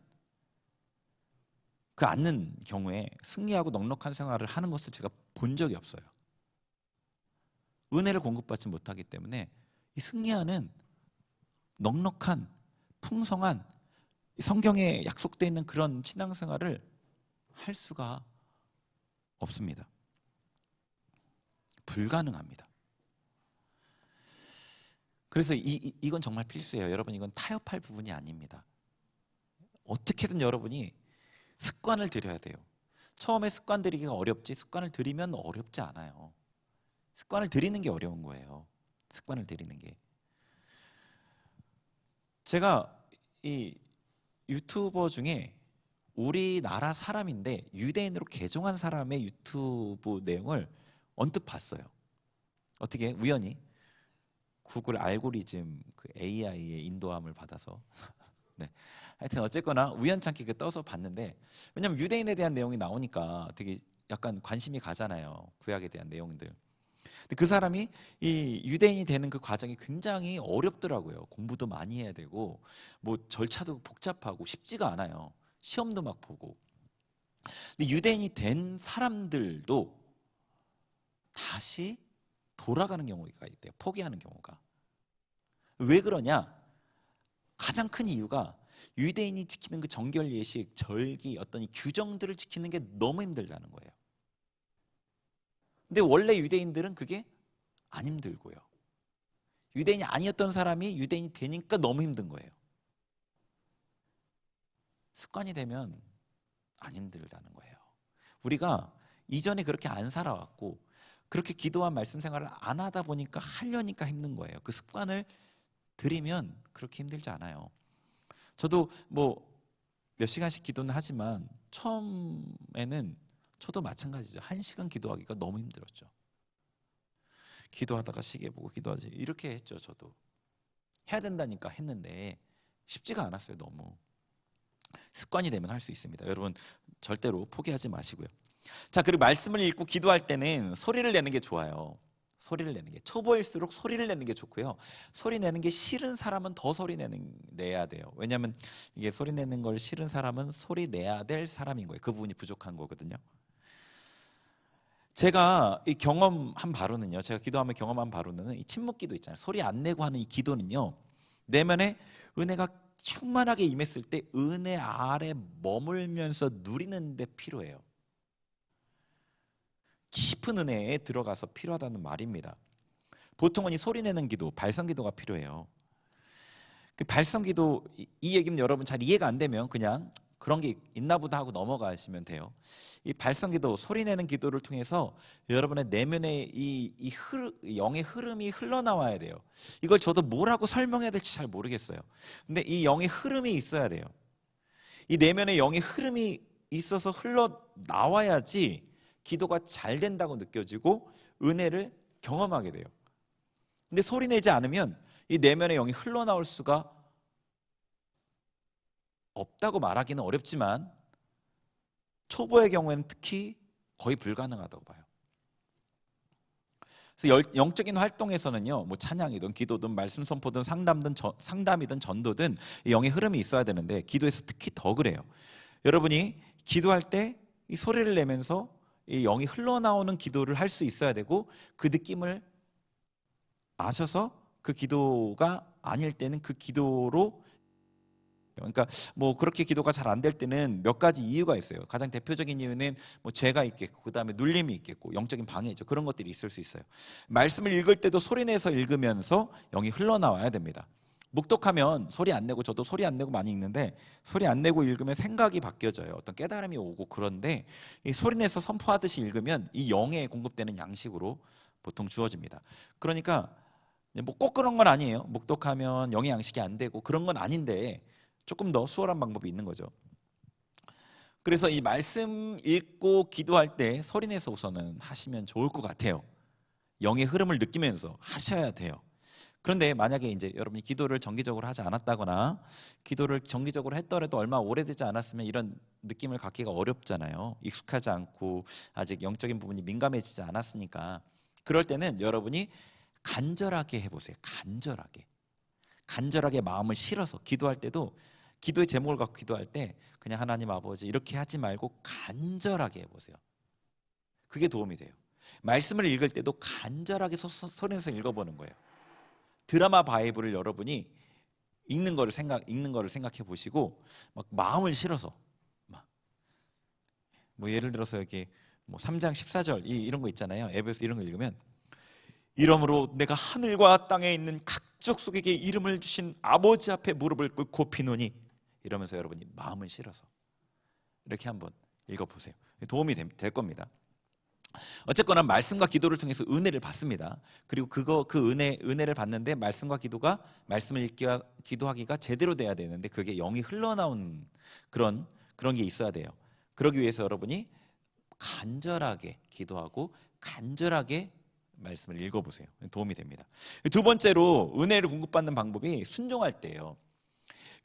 그 않는 경우에 승리하고 넉넉한 생활을 하는 것을 제가 본 적이 없어요. 은혜를 공급받지 못하기 때문에 이 승리하는 넉넉한 풍성한 성경에 약속되어 있는 그런 신앙생활을 할 수가 없습니다. 불가능합니다. 그래서 이건 정말 필수예요. 여러분, 이건 타협할 부분이 아닙니다. 어떻게든 여러분이 습관을 들여야 돼요. 처음에 습관 들이기가 어렵지 습관을 들이면 어렵지 않아요. 습관을 들이는 게 어려운 거예요. 습관을 들이는 게. 제가 이 유튜버 중에 우리나라 사람인데 유대인으로 개종한 사람의 유튜브 내용을 언뜻 봤어요. 어떻게 우연히 구글 알고리즘 그 AI의 인도함을 받아서 네. 하여튼 어쨌거나 우연찮게 떠서 봤는데, 왜냐면 유대인에 대한 내용이 나오니까 되게 약간 관심이 가잖아요. 구약에 대한 내용들. 근데 그 사람이 이 유대인이 되는 그 과정이 굉장히 어렵더라고요. 공부도 많이 해야 되고 뭐 절차도 복잡하고 쉽지가 않아요. 시험도 막 보고. 근데 유대인이 된 사람들도 다시 돌아가는 경우가 있대요. 포기하는 경우가. 왜 그러냐? 가장 큰 이유가 유대인이 지키는 그 정결 예식, 절기, 어떤 이 규정들을 지키는 게 너무 힘들다는 거예요. 근데 원래 유대인들은 그게 안 힘들고요. 유대인이 아니었던 사람이 유대인이 되니까 너무 힘든 거예요. 습관이 되면 안 힘들다는 거예요. 우리가 이전에 그렇게 안 살아왔고 그렇게 기도와 말씀 생활을 안 하다 보니까 하려니까 힘든 거예요. 그 습관을 들이면 그렇게 힘들지 않아요. 저도 뭐 몇 시간씩 기도는 하지만 처음에는 저도 마찬가지죠. 1시간 기도하기가 너무 힘들었죠. 기도하다가 시계 보고 기도하지 이렇게 했죠. 저도 해야 된다니까 했는데 쉽지가 않았어요. 너무. 습관이 되면 할 수 있습니다. 여러분 절대로 포기하지 마시고요. 자, 그리고 말씀을 읽고 기도할 때는 소리를 내는 게 좋아요. 소리를 내는 게, 초보일수록 소리를 내는 게 좋고요. 소리 내는 게 싫은 사람은 더 내야 돼요. 왜냐하면 이게 소리 내는 걸 싫은 사람은 소리 내야 될 사람인 거예요. 그 부분이 부족한 거거든요. 제가 이 경험한 바로는요, 제가 기도하며 경험한 바로는 이 침묵기도 있잖아요. 소리 안 내고 하는 이 기도는요, 내면에 은혜가 충만하게 임했을 때 은혜 아래 머물면서 누리는 데 필요해요. 깊은 은혜에 들어가서 필요하다는 말입니다. 보통은 이 소리 내는 기도, 발성 기도가 필요해요. 그 발성 기도, 이 얘기는 여러분 잘 이해가 안 되면 그냥 그런 게 있나 보다 하고 넘어가시면 돼요. 이 발성 기도, 소리 내는 기도를 통해서 여러분의 내면의 영의 흐름이 흘러나와야 돼요. 이걸 저도 뭐라고 설명해야 될지 잘 모르겠어요. 근데 이 영의 흐름이 있어야 돼요. 이 내면의 영의 흐름이 있어서 흘러나와야지 기도가 잘 된다고 느껴지고 은혜를 경험하게 돼요. 근데 소리 내지 않으면 이 내면의 영이 흘러나올 수가 없다고 말하기는 어렵지만 초보의 경우에는 특히 거의 불가능하다고 봐요. 그래서 영적인 활동에서는요, 뭐 찬양이든 기도든 말씀 선포든 상담이든 전도든 영의 흐름이 있어야 되는데 기도에서 특히 더 그래요. 여러분이 기도할 때 이 소리를 내면서 이 영이 흘러나오는 기도를 할 수 있어야 되고 그 느낌을 아셔서 그 기도가 아닐 때는 그 기도로, 그러니까 뭐 그렇게 기도가 잘 안 될 때는 몇 가지 이유가 있어요. 가장 대표적인 이유는 뭐 죄가 있겠고, 그다음에 눌림이 있겠고, 영적인 방해죠. 그런 것들이 있을 수 있어요. 말씀을 읽을 때도 소리내서 읽으면서 영이 흘러나와야 됩니다. 묵독하면 소리 안 내고, 저도 소리 안 내고 많이 읽는데, 소리 안 내고 읽으면 생각이 바뀌어져요. 어떤 깨달음이 오고. 그런데 이 소리내서 선포하듯이 읽으면 이 영에 공급되는 양식으로 보통 주어집니다. 그러니까 뭐 꼭 그런 건 아니에요. 묵독하면 영의 양식이 안 되고 그런 건 아닌데, 조금 더 수월한 방법이 있는 거죠. 그래서 이 말씀 읽고 기도할 때 소리내서 우선은 하시면 좋을 것 같아요. 영의 흐름을 느끼면서 하셔야 돼요. 그런데 만약에 이제 여러분이 기도를 정기적으로 하지 않았다거나, 기도를 정기적으로 했더라도 얼마 오래되지 않았으면 이런 느낌을 갖기가 어렵잖아요. 익숙하지 않고 아직 영적인 부분이 민감해지지 않았으니까. 그럴 때는 여러분이 간절하게 해보세요. 간절하게 마음을 실어서 기도할 때도, 기도의 제목을 갖고 기도할 때 그냥 하나님 아버지 이렇게 하지 말고 간절하게 해보세요. 그게 도움이 돼요. 말씀을 읽을 때도 간절하게 소리내서 읽어보는 거예요. 드라마 바이블을 여러분이 읽는 거를 생각해 보시고, 막 마음을 실어서, 막 뭐 예를 들어서 여기 뭐 3장 14절 이런 거 있잖아요. 앱에서 이런 거 읽으면, 이러므로 내가 하늘과 땅에 있는 각 족속에게 이름을 주신 아버지 앞에 무릎을 꿇고 비노니, 이러면서 여러분이 마음을 실어서 이렇게 한번 읽어보세요. 도움이 될 겁니다. 어쨌거나 말씀과 기도를 통해서 은혜를 받습니다. 그리고 그 은혜를 받는데 말씀과 말씀을 기도하기가 제대로 돼야 되는데, 그게 영이 흘러나오는 그런 게 있어야 돼요. 그러기 위해서 여러분이 간절하게 기도하고 간절하게 말씀을 읽어보세요. 도움이 됩니다. 두 번째로 은혜를 공급받는 방법이 순종할 때예요.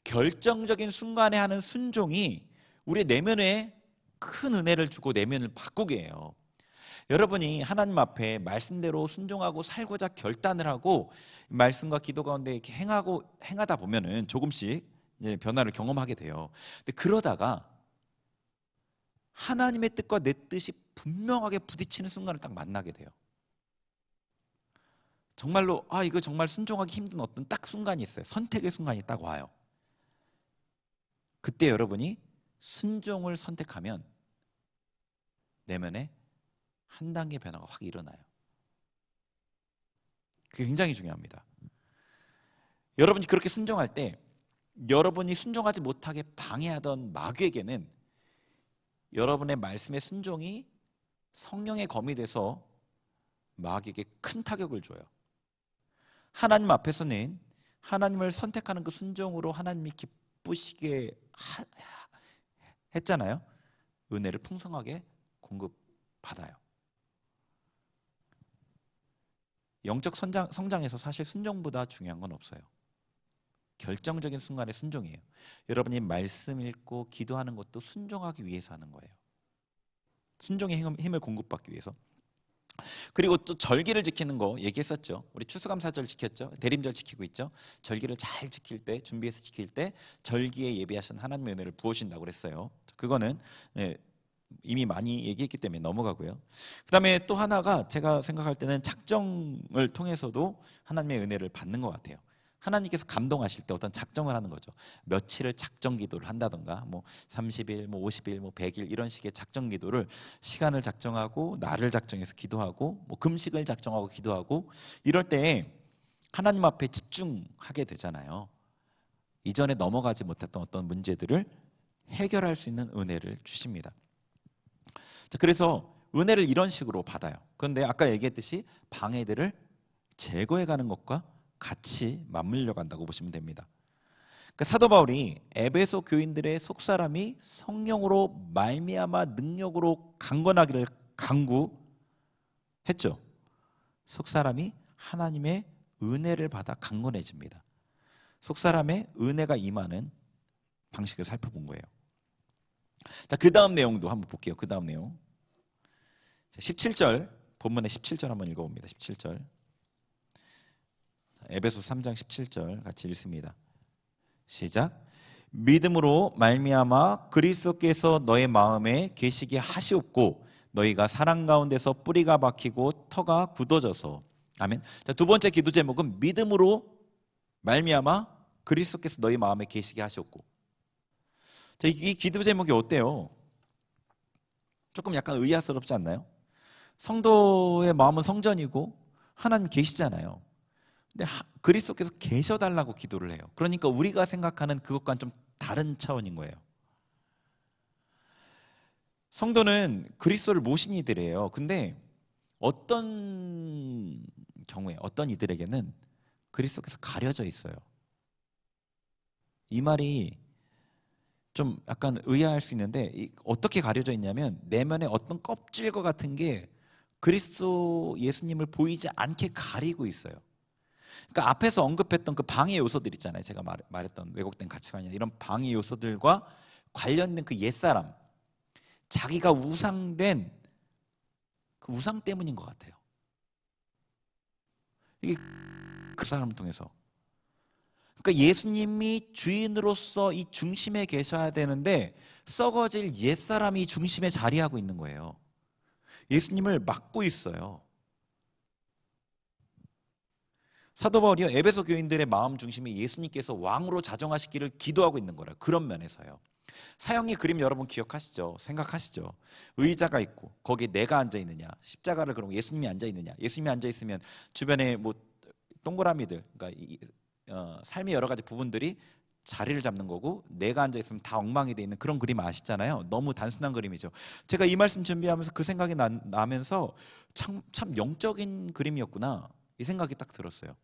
결정적인 순간에 하는 순종이 우리의 내면에 큰 은혜를 주고 내면을 바꾸게 해요. 여러분이 하나님 앞에 말씀대로 순종하고 살고자 결단을 하고 말씀과 기도 가운데 이렇게 행하다 보면은 조금씩 변화를 경험하게 돼요. 근데 그러다가 하나님의 뜻과 내 뜻이 분명하게 부딪히는 순간을 딱 만나게 돼요. 정말로 이거 정말 순종하기 힘든 어떤 딱 순간이 있어요. 선택의 순간이 딱 와요. 그때 여러분이 순종을 선택하면 내면에 한 단계 변화가 확 일어나요. 그게 굉장히 중요합니다. 여러분이 그렇게 순종할 때 여러분이 순종하지 못하게 방해하던 마귀에게는 여러분의 말씀의 순종이 성령의 검이 돼서 마귀에게 큰 타격을 줘요. 하나님 앞에서는 하나님을 선택하는 그 순종으로 하나님이 기쁘시게 했잖아요. 은혜를 풍성하게 공급받아요. 영적 성장에서 사실 순종보다 중요한 건 없어요. 결정적인 순간의 순종이에요. 여러분이 말씀 읽고 기도하는 것도 순종하기 위해서 하는 거예요. 순종의 힘을 공급받기 위해서. 그리고 또 절기를 지키는 거 얘기했었죠. 우리 추수감사절 지켰죠. 대림절 지키고 있죠. 절기를 잘 지킬 때, 준비해서 지킬 때 절기에 예비하신 하나님의 은혜를 부으신다고 그랬어요. 그거는 이미 많이 얘기했기 때문에 넘어가고요. 그 다음에 또 하나가 제가 생각할 때는 작정을 통해서도 하나님의 은혜를 받는 것 같아요. 하나님께서 감동하실 때 어떤 작정을 하는 거죠. 며칠을 작정 기도를 한다던가, 뭐 30일, 뭐 50일, 뭐 100일 이런 식의 작정 기도를, 시간을 작정하고 날을 작정해서 기도하고, 뭐 금식을 작정하고 기도하고, 이럴 때 하나님 앞에 집중하게 되잖아요. 이전에 넘어가지 못했던 어떤 문제들을 해결할 수 있는 은혜를 주십니다. 자, 그래서 은혜를 이런 식으로 받아요. 그런데 아까 얘기했듯이 방해들을 제거해가는 것과 같이 맞물려 간다고 보시면 됩니다. 그러니까 사도 바울이 에베소 교인들의 속사람이 성령으로 말미암아 능력으로 강건하기를 간구했죠. 속사람이 하나님의 은혜를 받아 강건해집니다. 속사람의 은혜가 임하는 방식을 살펴본 거예요. 자, 그 다음 내용도 한번 볼게요. 그 다음 내용 17절, 본문의 17절 한번 읽어봅니다. 17절, 에베소 3장 17절 같이 읽습니다. 시작. 믿음으로 말미암아 그리스도께서 너의 마음에 계시게 하시옵고 너희가 사랑 가운데서 뿌리가 박히고 터가 굳어져서 아멘. 자, 두 번째 기도 제목은 믿음으로 말미암아 그리스도께서 너희 마음에 계시게 하셨고. 자, 이 기도 제목이 어때요? 조금 약간 의아스럽지 않나요? 성도의 마음은 성전이고 하나님 계시잖아요. 근데 그리스도께서 계셔달라고 기도를 해요. 그러니까 우리가 생각하는 그것과는 좀 다른 차원인 거예요. 성도는 그리스도를 모신 이들이에요. 근데 어떤 경우에 어떤 이들에게는 그리스도께서 가려져 있어요. 이 말이 좀 약간 의아할 수 있는데 어떻게 가려져 있냐면 내면에 어떤 껍질과 같은 게 그리스도 예수님을 보이지 않게 가리고 있어요. 그러니까 앞에서 언급했던 그 방해 요소들 있잖아요. 제가 말했던 왜곡된 가치관이나 이런 방해 요소들과 관련된 그 옛사람, 자기가 우상된 그 우상 때문인 것 같아요. 이게 그 사람을 통해서. 그러니까 예수님이 주인으로서 이 중심에 계셔야 되는데 썩어질 옛사람이 중심에 자리하고 있는 거예요. 예수님을 막고 있어요. 사도 바울이 에베소 교인들의 마음 중심이 예수님께서 왕으로 자정하시기를 기도하고 있는 거라. 그런 면에서요. 사형의 그림 여러분 기억하시죠? 생각하시죠? 의자가 있고 거기에 내가 앉아 있느냐, 십자가를 그리고 예수님이 앉아 있느냐. 예수님이 앉아 있으면 주변에 뭐 동그라미들, 그러니까 삶의 여러 가지 부분들이 자리를 잡는 거고, 내가 앉아 있으면 다 엉망이 돼 있는 그런 그림 아시잖아요. 너무 단순한 그림이죠. 제가 이 말씀 준비하면서 그 생각이 나면서 참 영적인 그림이었구나 이 생각이 딱 들었어요.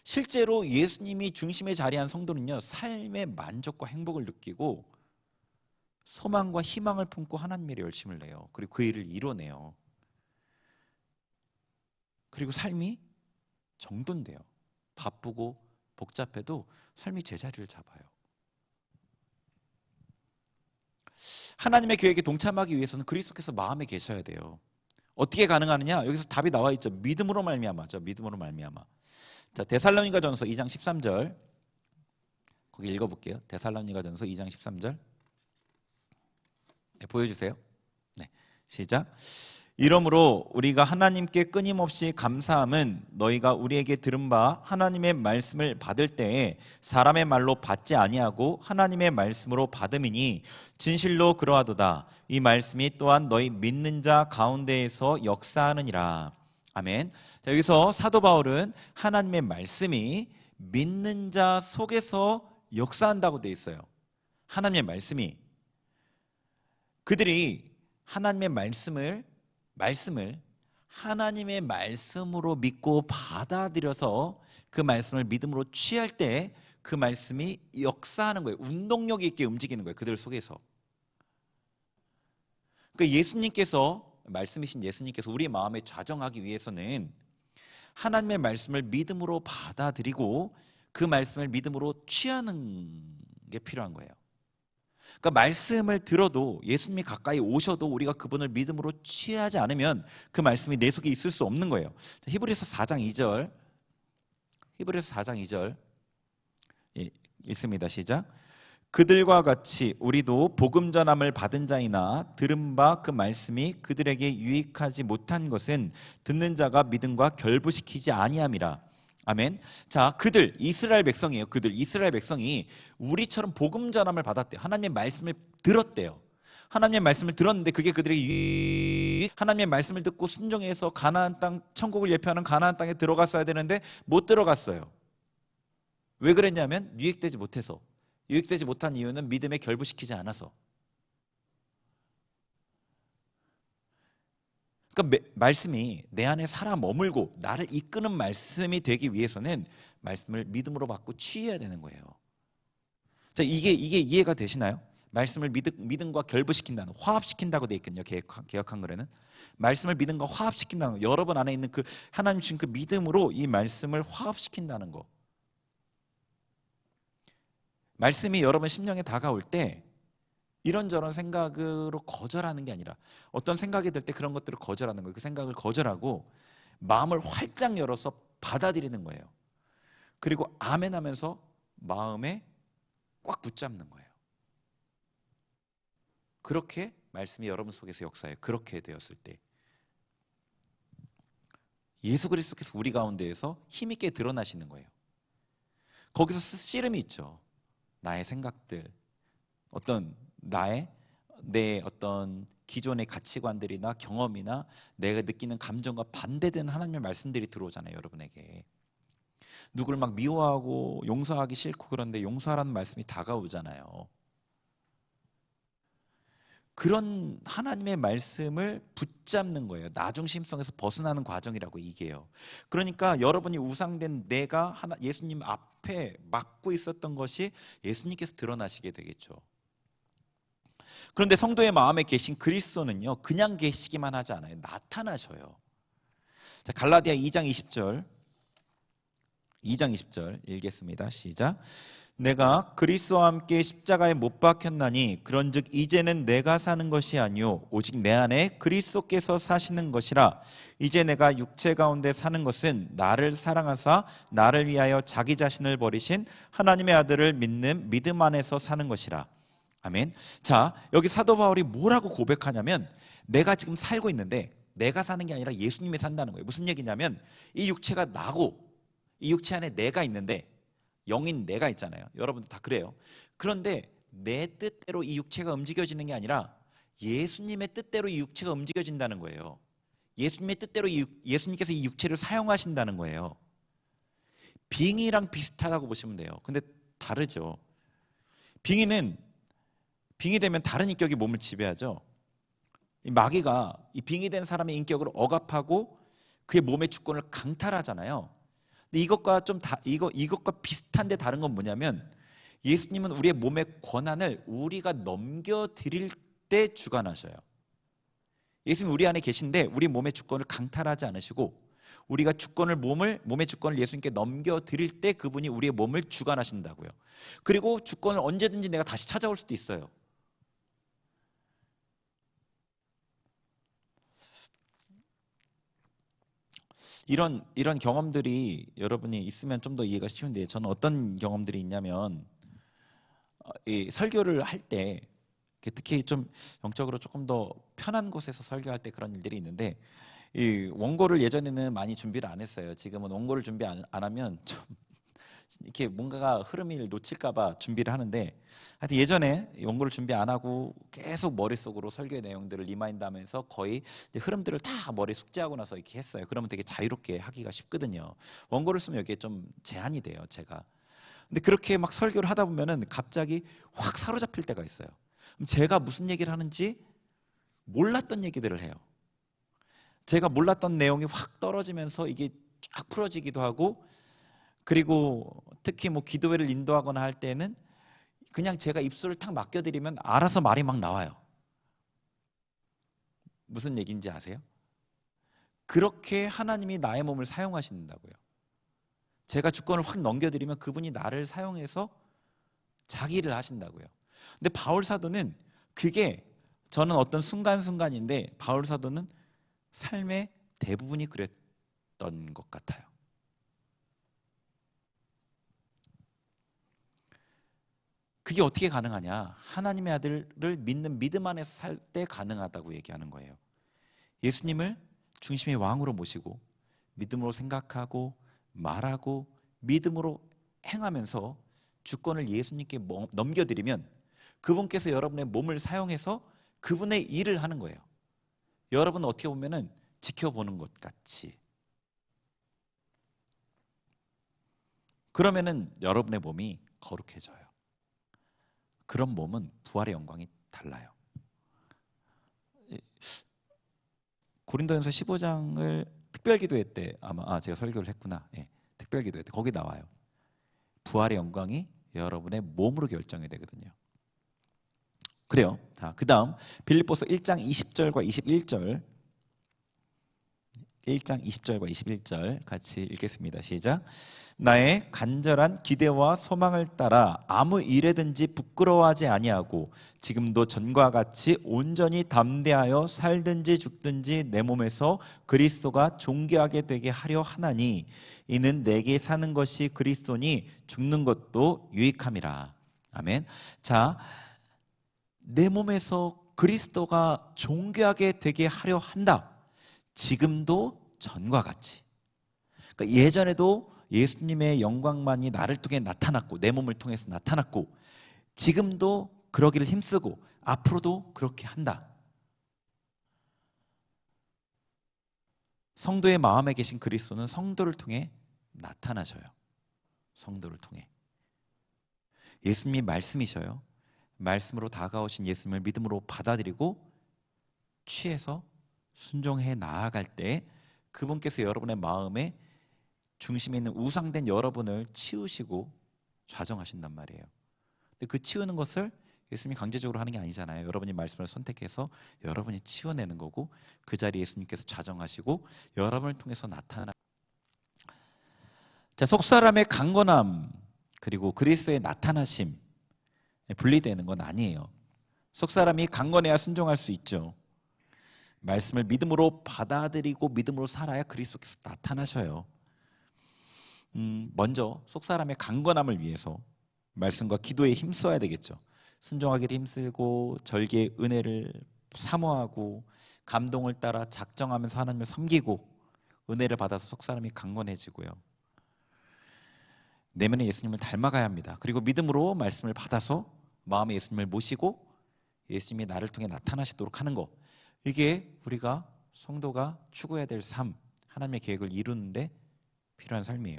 실제로 예수님이 중심에 자리한 성도는요, 삶의 만족과 행복을 느끼고 소망과 희망을 품고 하나님의 일에 열심을 내요. 그리고 그 일을 이뤄내요. 그리고 삶이 정돈돼요. 바쁘고 복잡해도 삶이 제자리를 잡아요. 하나님의 계획에 동참하기 위해서는 그리스도께서 마음에 계셔야 돼요. 어떻게 가능하느냐? 여기서 답이 나와 있죠. 믿음으로 말미암아죠. 믿음으로 말미암아. 자, 데살로니가전서 2장 13절 거기 읽어볼게요. 데살로니가전서 2장 13절 네, 보여주세요. 네, 시작. 이러므로 우리가 하나님께 끊임없이 감사함은 너희가 우리에게 들은 바 하나님의 말씀을 받을 때에 사람의 말로 받지 아니하고 하나님의 말씀으로 받음이니 진실로 그러하도다. 이 말씀이 또한 너희 믿는 자 가운데에서 역사하느니라. 아멘. 자, 여기서 사도 바울은 하나님의 말씀이 믿는 자 속에서 역사한다고 되어 있어요. 하나님의 말씀이 그들이 하나님의 말씀을 하나님의 말씀으로 믿고 받아들여서 그 말씀을 믿음으로 취할 때 그 말씀이 역사하는 거예요. 운동력 있게 움직이는 거예요. 그들 속에서. 그러니까 말씀이신 예수님께서 우리 마음에 좌정하기 위해서는 하나님의 말씀을 믿음으로 받아들이고 그 말씀을 믿음으로 취하는 게 필요한 거예요. 그러니까 말씀을 들어도 예수님이 가까이 오셔도 우리가 그분을 믿음으로 취하지 않으면 그 말씀이 내 속에 있을 수 없는 거예요. 히브리서 4장 2절 히브리서 4장 2절 읽습니다. 시작. 그들과 같이 우리도 복음 전함을 받은 자이나 들은 바 그 말씀이 그들에게 유익하지 못한 것은 듣는 자가 믿음과 결부시키지 아니함이라. 아멘. 자, 그들 이스라엘 백성이에요. 그들 이스라엘 백성이 우리처럼 복음 전함을 받았대요. 하나님의 말씀을 들었대요. 하나님의 말씀을 들었는데 그게 그들에게 하나님의 말씀을 듣고 순종해서 가나안 땅, 천국을 예표하는 가나안 땅에 들어갔어야 되는데 못 들어갔어요. 왜 그랬냐면 유익되지 못해서. 유익되지 못한 이유는 믿음에 결부시키지 않아서. 그러니까 말씀이 내 안에 살아 머물고 나를 이끄는 말씀이 되기 위해서는 말씀을 믿음으로 받고 취해야 되는 거예요. 자, 이게 이해가 되시나요? 말씀을 믿음과 결부시킨다는, 화합시킨다고 되어 있거든요. 개역 한글에는 말씀을 믿음과 화합시킨다는 거. 여러분 안에 있는 그 하나님 주신 그 믿음으로 이 말씀을 화합시킨다는 거. 말씀이 여러분 심령에 다가올 때 이런저런 생각으로 거절하는 게 아니라 어떤 생각이 들 때 그런 것들을 거절하는 거예요. 그 생각을 거절하고 마음을 활짝 열어서 받아들이는 거예요. 그리고 아멘 하면서 마음에 꽉 붙잡는 거예요. 그렇게 말씀이 여러분 속에서 역사해요. 그렇게 되었을 때 예수 그리스도께서 우리 가운데에서 힘있게 드러나시는 거예요. 거기서 씨름이 있죠. 나의 생각들, 내 어떤 기존의 가치관들이나 경험이나 내가 느끼는 감정과 반대되는 하나님의 말씀들이 들어오잖아요. 여러분에게 누구를 막 미워하고 용서하기 싫고, 그런데 용서하라는 말씀이 다가오잖아요. 그런 하나님의 말씀을 붙잡는 거예요. 나중심성에서 벗어나는 과정이라고 이게요. 그러니까 여러분이 우상된 내가 예수님 앞에 막고 있었던 것이 예수님께서 드러나시게 되겠죠. 그런데 성도의 마음에 계신 그리스도는요, 그냥 계시기만 하지 않아요. 나타나셔요. 자, 갈라디아 2장 20절 읽겠습니다. 시작. 내가 그리스도와 함께 십자가에 못 박혔나니 그런즉 이제는 내가 사는 것이 아니요 오직 내 안에 그리스도께서 사시는 것이라. 이제 내가 육체 가운데 사는 것은 나를 사랑하사 나를 위하여 자기 자신을 버리신 하나님의 아들을 믿는 믿음 안에서 사는 것이라. 아멘. 자, 여기 사도 바울이 뭐라고 고백하냐면, 내가 지금 살고 있는데 내가 사는 게 아니라 예수님이 산다는 거예요. 무슨 얘기냐면, 이 육체가 나고 이 육체 안에 내가 있는데, 영인 내가 있잖아요. 여러분도 다 그래요. 그런데 내 뜻대로 이 육체가 움직여지는 게 아니라 예수님의 뜻대로 이 육체가 움직여진다는 거예요. 예수님의 뜻대로 예수님께서 이 육체를 사용하신다는 거예요. 빙의랑 비슷하다고 보시면 돼요. 근데 다르죠. 빙의 되면 다른 인격이 몸을 지배하죠. 이 마귀가 이 빙의된 사람의 인격을 억압하고 그의 몸의 주권을 강탈하잖아요. 근데 이것과 비슷한데 다른 건 뭐냐면, 예수님은 우리의 몸의 권한을 우리가 넘겨드릴 때 주관하셔요. 예수님 우리 안에 계신데 우리 몸의 주권을 강탈하지 않으시고, 우리가 몸의 주권을 예수님께 넘겨드릴 때 그분이 우리의 몸을 주관하신다고요. 그리고 주권을 언제든지 내가 다시 찾아올 수도 있어요. 이런 경험들이 여러분이 있으면 좀 더 이해가 쉬운데, 저는 어떤 경험들이 있냐면, 이 설교를 할 때 특히 좀 영적으로 조금 더 편한 곳에서 설교할 때 그런 일들이 있는데, 이 원고를 예전에는 많이 준비를 안 했어요. 지금은 원고를 준비 안 하면 좀 이렇게 뭔가가 흐름을 놓칠까봐 준비를 하는데, 하여튼 예전에 원고를 준비 안 하고 계속 머릿속으로 설교의 내용들을 리마인드하면서 거의 흐름들을 다 머리에 숙지하고 나서 이렇게 했어요. 그러면 되게 자유롭게 하기가 쉽거든요. 원고를 쓰면 여기에 좀 제한이 돼요, 제가. 근데 그렇게 막 설교를 하다 보면은 갑자기 확 사로잡힐 때가 있어요. 그럼 제가 무슨 얘기를 하는지 몰랐던 얘기들을 해요. 제가 몰랐던 내용이 확 떨어지면서 이게 쫙 풀어지기도 하고, 그리고 특히 뭐 기도회를 인도하거나 할 때는 그냥 제가 입술을 탁 맡겨드리면 알아서 말이 막 나와요. 무슨 얘기인지 아세요? 그렇게 하나님이 나의 몸을 사용하신다고요. 제가 주권을 확 넘겨드리면 그분이 나를 사용해서 자기 일을 하신다고요. 근데 바울 사도는 그게, 저는 어떤 순간순간인데 바울 사도는 삶의 대부분이 그랬던 것 같아요. 그게 어떻게 가능하냐? 하나님의 아들을 믿는 믿음 안에서 살 때 가능하다고 얘기하는 거예요. 예수님을 중심의 왕으로 모시고 믿음으로 생각하고 말하고 믿음으로 행하면서 주권을 예수님께 넘겨드리면 그분께서 여러분의 몸을 사용해서 그분의 일을 하는 거예요. 여러분은 어떻게 보면은 지켜보는 것 같이. 그러면은 여러분의 몸이 거룩해져요. 그런 몸은 부활의 영광이 달라요. 고린도전서 15장을 특별기도회 때 아마 제가 설교를 했구나. 특별기도회 때 거기 나와요. 부활의 영광이 여러분의 몸으로 결정이 되거든요. 그래요. 자, 그다음 빌립보서 1장 20절과 21절 1장 20절과 21절 같이 읽겠습니다. 시작. 나의 간절한 기대와 소망을 따라 아무 일에든지 부끄러워하지 아니하고 지금도 전과 같이 온전히 담대하여 살든지 죽든지 내 몸에서 그리스도가 존귀하게 되게 하려 하나니 이는 내게 사는 것이 그리스도니 죽는 것도 유익함이라. 아멘. 자, 내 몸에서 그리스도가 존귀하게 되게 하려 한다. 지금도 전과 같이. 그러니까 예전에도 예수님의 영광만이 나를 통해 나타났고 내 몸을 통해서 나타났고 지금도 그러기를 힘쓰고 앞으로도 그렇게 한다. 성도의 마음에 계신 그리스도는 성도를 통해 나타나셔요. 성도를 통해. 예수님이 말씀이셔요. 말씀으로 다가오신 예수님을 믿음으로 받아들이고 취해서 순종해 나아갈 때 그분께서 여러분의 마음에 중심에 있는 우상된 여러분을 치우시고 좌정하신단 말이에요. 근데 그 치우는 것을 예수님이 강제적으로 하는 게 아니잖아요. 여러분이 말씀을 선택해서 여러분이 치워내는 거고 그 자리에 예수님께서 좌정하시고 여러분을 통해서 나타나. 자, 속사람의 강건함 그리고 그리스도의 나타나심 분리되는 건 아니에요. 속사람이 강건해야 순종할 수 있죠. 말씀을 믿음으로 받아들이고 믿음으로 살아야 그리스도께서 나타나셔요. 먼저 속사람의 강건함을 위해서 말씀과 기도에 힘써야 되겠죠. 순종하기를 힘쓰고 절기의 은혜를 사모하고 감동을 따라 작정하면서 하나님을 섬기고 은혜를 받아서 속사람이 강건해지고요. 내면의 예수님을 닮아가야 합니다. 그리고 믿음으로 말씀을 받아서 마음에 예수님을 모시고 예수님이 나를 통해 나타나시도록 하는 것, 이게 우리가 성도가 추구해야 될 삶, 하나님의 계획을 이루는데 필요한 삶이에요.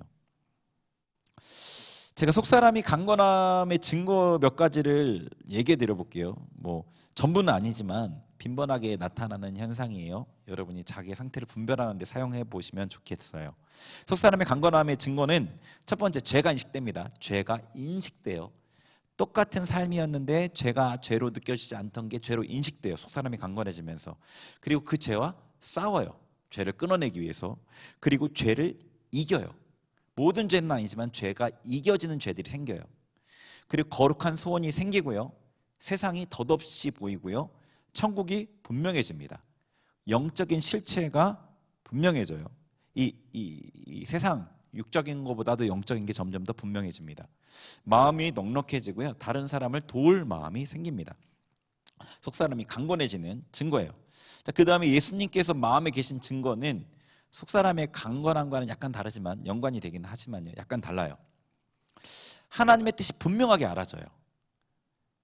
제가 속사람이 강건함의 증거 몇 가지를 얘기해 드려 볼게요. 뭐 전부는 아니지만 빈번하게 나타나는 현상이에요. 여러분이 자기의 상태를 분별하는 데 사용해 보시면 좋겠어요. 속사람의 강건함의 증거는 첫 번째, 죄가 인식됩니다. 죄가 인식돼요. 똑같은 삶이었는데 죄가 죄로 느껴지지 않던 게 죄로 인식돼요. 속사람이 강건해지면서. 그리고 그 죄와 싸워요. 죄를 끊어내기 위해서. 그리고 죄를 이겨요. 모든 죄는 아니지만 죄가 이겨지는 죄들이 생겨요. 그리고 거룩한 소원이 생기고요. 세상이 덧없이 보이고요. 천국이 분명해집니다. 영적인 실체가 분명해져요. 이 세상 육적인 것보다도 영적인 게 점점 더 분명해집니다. 마음이 넉넉해지고요. 다른 사람을 도울 마음이 생깁니다. 속사람이 강건해지는 증거예요. 그 다음에 예수님께서 마음에 계신 증거는 속사람의 강건함과는 약간 다르지만 연관이 되긴 하지만요. 약간 달라요. 하나님의 뜻이 분명하게 알아져요.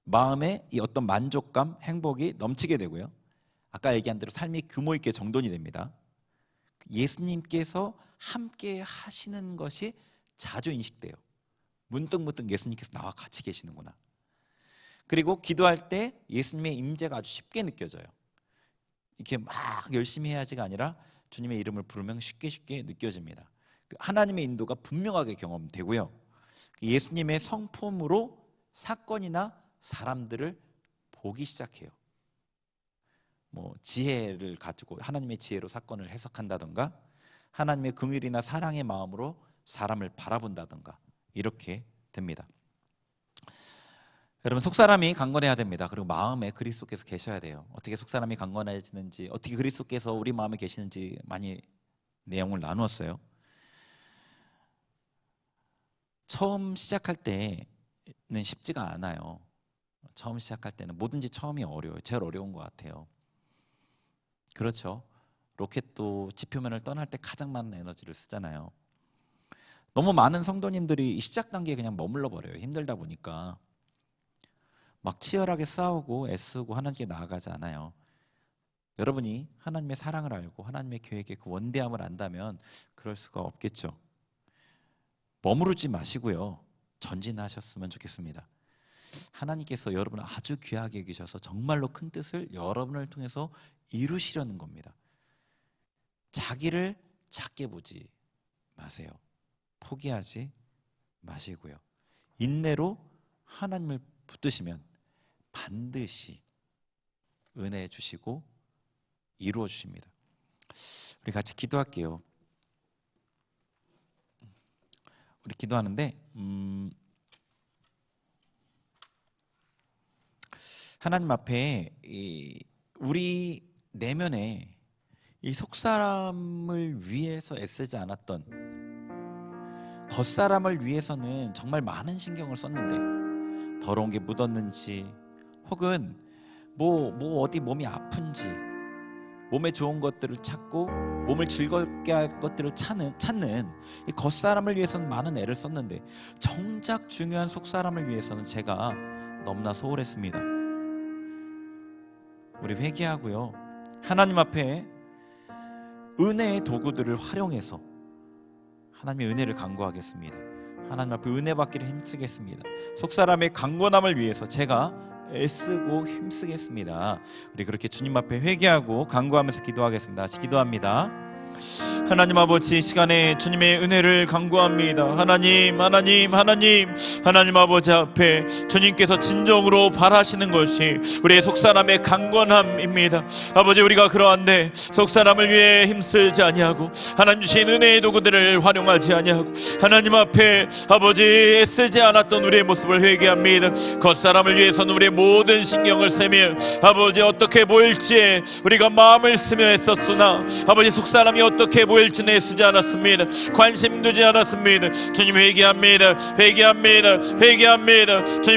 마음에 이 어떤 만족감, 행복이 넘치게 되고요. 아까 얘기한 대로 삶이 규모 있게 정돈이 됩니다. 예수님께서 함께 하시는 것이 자주 인식돼요. 문득문득 예수님께서 나와 같이 계시는구나. 그리고 기도할 때 예수님의 임재가 아주 쉽게 느껴져요. 이렇게 막 열심히 해야지가 아니라 주님의 이름을 부르면 쉽게 느껴집니다. 하나님의 인도가 분명하게 경험되고요. 예수님의 성품으로 사건이나 사람들을 보기 시작해요. 뭐 지혜를 가지고 하나님의 지혜로 사건을 해석한다던가 하나님의 긍휼이나 사랑의 마음으로 사람을 바라본다던가 이렇게 됩니다. 여러분, 속사람이 강건해야 됩니다. 그리고 마음에 그리스도께서 계셔야 돼요. 어떻게 속사람이 강건해지는지, 어떻게 그리스도께서 우리 마음에 계시는지 많이 내용을 나누었어요. 처음 시작할 때는 쉽지가 않아요. 처음 시작할 때는 뭐든지 처음이 어려워요. 제일 어려운 것 같아요. 그렇죠. 로켓도 지표면을 떠날 때 가장 많은 에너지를 쓰잖아요. 너무 많은 성도님들이 이 시작 단계에 그냥 머물러 버려요. 힘들다 보니까 막 치열하게 싸우고 애쓰고 하나님께 나아가지 않아요. 여러분이 하나님의 사랑을 알고 하나님의 계획의 그 원대함을 안다면 그럴 수가 없겠죠. 머무르지 마시고요. 전진하셨으면 좋겠습니다. 하나님께서 여러분을 아주 귀하게 여기셔서 정말로 큰 뜻을 여러분을 통해서 이루시려는 겁니다. 자기를 작게 보지 마세요. 포기하지 마시고요. 인내로 하나님을 붙드시면 반드시 은혜 주시고 이루어 주십니다. 우리 같이 기도할게요. 우리 기도하는데 하나님 앞에 우리 내면에 이 속사람을 위해서 애쓰지 않았던 겉사람을 위해서는 정말 많은 신경을 썼는데 더러운 게 묻었는지 혹은 뭐 어디 몸이 아픈지 몸에 좋은 것들을 찾고 몸을 즐겁게 할 것들을 찾는 이 겉사람을 위해서는 많은 애를 썼는데 정작 중요한 속사람을 위해서는 제가 너무나 소홀했습니다. 우리 회개하고요, 하나님 앞에 은혜의 도구들을 활용해서 하나님의 은혜를 간구하겠습니다. 하나님 앞에 은혜 받기를 힘쓰겠습니다. 속사람의 강건함을 위해서 제가 애쓰고 힘쓰겠습니다. 우리 그렇게 주님 앞에 회개하고 간구하면서 기도하겠습니다. 다시 기도합니다. 하나님 아버지, 이 시간에 주님의 은혜를 간구합니다. 하나님 아버지 앞에 주님께서 진정으로 바라시는 것이 우리의 속사람의 강건함입니다. 아버지, 우리가 그러한데 속사람을 위해 힘쓰지 아니하고 하나님 주신 은혜의 도구들을 활용하지 아니하고 하나님 앞에 아버지 애쓰지 않았던 우리의 모습을 회개합니다. 겉사람을 위해서는 우리의 모든 신경을 쓰며 아버지 어떻게 보일지에 우리가 마음을 쓰며 애썼으나 아버지 속사람이 어떻게 보일지는 애쓰지 않았습니다. 관심 두지 않았습니다. 주님 회개합니다. 주님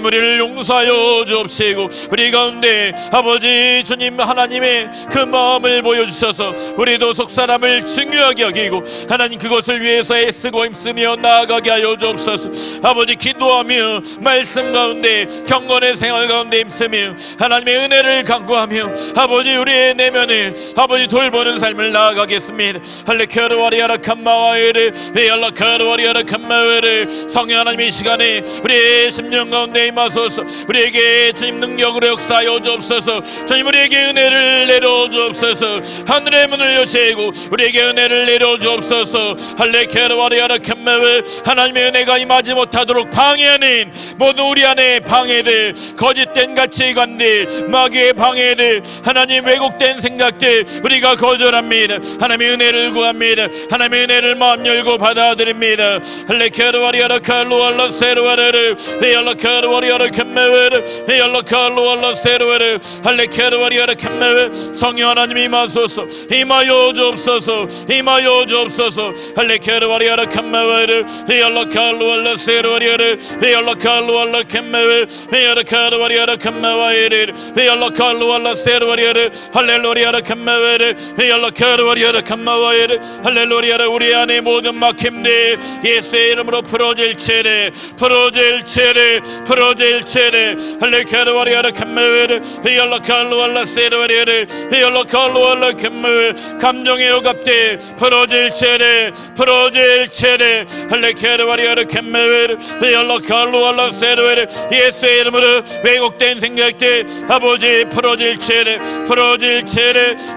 우리를 용서하여 주옵시고 우리 가운데 아버지 주님 하나님의 그 마음을 보여주셔서 우리도 속사람을 중요하게 여기고 하나님 그것을 위해서 애쓰고 힘쓰며 나아가게 하여 주옵소서. 아버지 기도하며 말씀 가운데 경건의 생활 가운데 힘쓰며 하나님의 은혜를 간구하며 아버지 우리의 내면을 아버지 돌보는 삶을 나아가겠습니다. 할레케르와리아라 칸마와이르 베알라카르와리아라 칸마와이르 성령 하나님 이 시간에 우리의 심령 가운데 임하소서. 우리에게 주님 능력으로 역사하여 주옵소서. 주님 우리에게 은혜를 내려 주옵소서. 하늘의 문을 여시고 우리에게 은혜를 내려 주옵소서. 할레케르와리아라 칸마와이르 하나님의 은혜가 임하지 못하도록 방해하는 모든 우리 안에 방해들, 거짓된 가치관들, 마귀의 방해들, 하나님 왜곡된 생각들 우리가 거절합니다. 하나님의 은혜를 구합니다. 하나님의 은혜를 마음 열고 받아들입니다. 할레케르와리아라 칼로알라 세르와르 베알라카르와리아라 칸메웨르 베알라칼로알라 세르와르 할레케르와리아라 칸메웨 성령 하나님 임하소서. 임하여 주옵소서. 임하여 주옵소서. 할레케르와리아라 칸메웨르 베알라칼로알라 세르와르 베알라칼로알라 칸메웨 베알라카르와리아라 칸메와이르 베알라칼로알라 세르와르 할렐루야라 칸메웨르 베알라카르와리아라 칸마와이르 할렐루야라 우리 안에 모든 막힘들 예수의 이름으로 풀어질 체례 할레케르와리아라 칸메웨르 베알라칼로알라 세르와르 베알라칼로알라 칸메웨 감정의 억압들 풀어질 체례 할레케르와리아라 칸메웨르 베알라칼로알라 세르와르 예수의 이름으로 왜곡된 생각들 아버지 풀어질 체례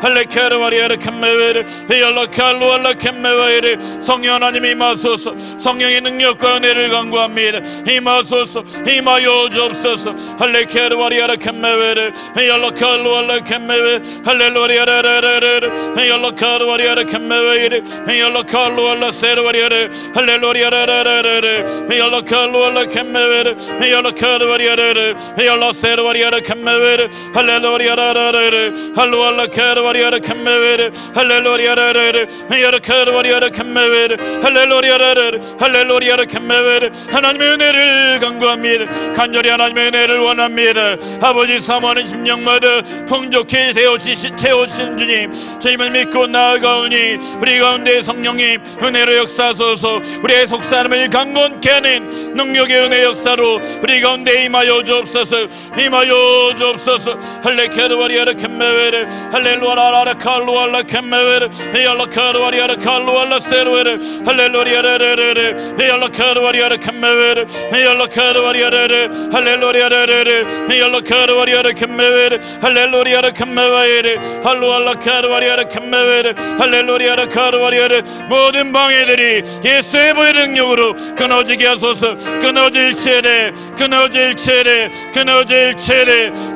할레케르와리아라 칸메웨르 베알라칼로알라 칸메와이르 성령 하나님 임하소서. 성령의 능력과 은혜를 간구합니다. 임하소서. 임하여 주옵소서. 할레케르와리아라 칸메웨르 베알라칼로알라 칸메웨 할렐루야라라라라 베알라칼로와리아라 칸메웨이르 베알라칼로알라 세르와리아르 할렐루야라라라라 베알라칼로알라 칸메웨르 베알라칼로와리아르 베알라세르와리아라 칸메웨르 할렐루야라라라 할루알라 카르와리아라 칸메웨르 할렐루야라라라 베알라칼로와리아라 칸메웨르 할렐루야라라 칸메웨르 하나님의 은혜를 간구합니다. 간절히 하나님의 은혜를 원합니다. 아버지 사모하는 심령마다 풍족히 채워주신 주님 주님을 믿고 나아가오니 우리 가운데 성령님 은혜로 역사하소서. 우리의 속사람을 강건케 하는 능력의 은혜 역사로 우리 가운데 임하여 주옵소서. 할레케르와리아라 칸메웨르 할렐루야라라 칼로알라 칸메웨르 베알라카르와리아라 칼로알라 세르웨르 할렐루야라라라 베알라카르와리아라 칸메웨르 베알라카르와리아라라 할렐루야라라라 베알라카르와리아라 칸메웨르 할렐루야라 칸메와이르 할루알라카르와리아라 칸메웨르 할렐루야라 카르와리아르 모든 방해들이 예수의 보혈 능력으로 끊어지게 하소서. 끊어질 체례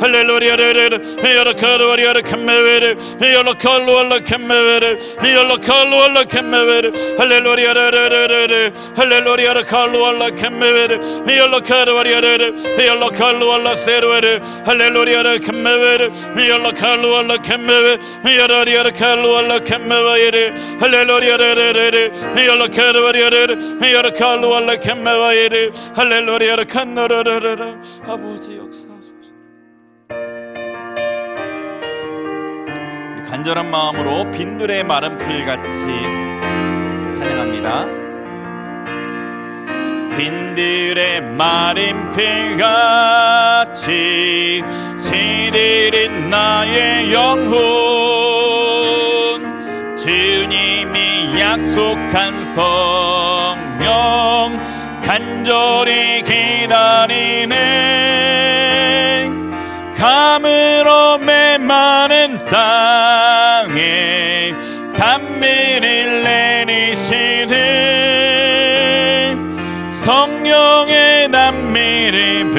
할렐루야라라라 베알라카르와리아라 칸메웨르 베알라칼로알라 칸메웨르 베알라칼로알라 칸메웨르 할렐루야라라라라 할렐루야라 칼로알라 칸메웨르 베알라카르와리아르 베알라칼로알라 세르웨르 할렐루야라 칸메웨르 베알라칼로알라 칸메웨 베알라리아라 칼로알라 칸메와이르 할렐루야라라라 베알라카르와리아르 베알라칼로알라 칸메와이르 할렐루야라 칸나라라라 아버지 역사하소서. 간절한 마음으로 빈들의 마른 풀같이 찬양합니다. 빈들의 마른 풀같이 시들인 나의 영혼, 주님이 약속한 성령 간절히 기다리네. 감으로 메마른 땅에 단미를 내리시되 성령의 단미를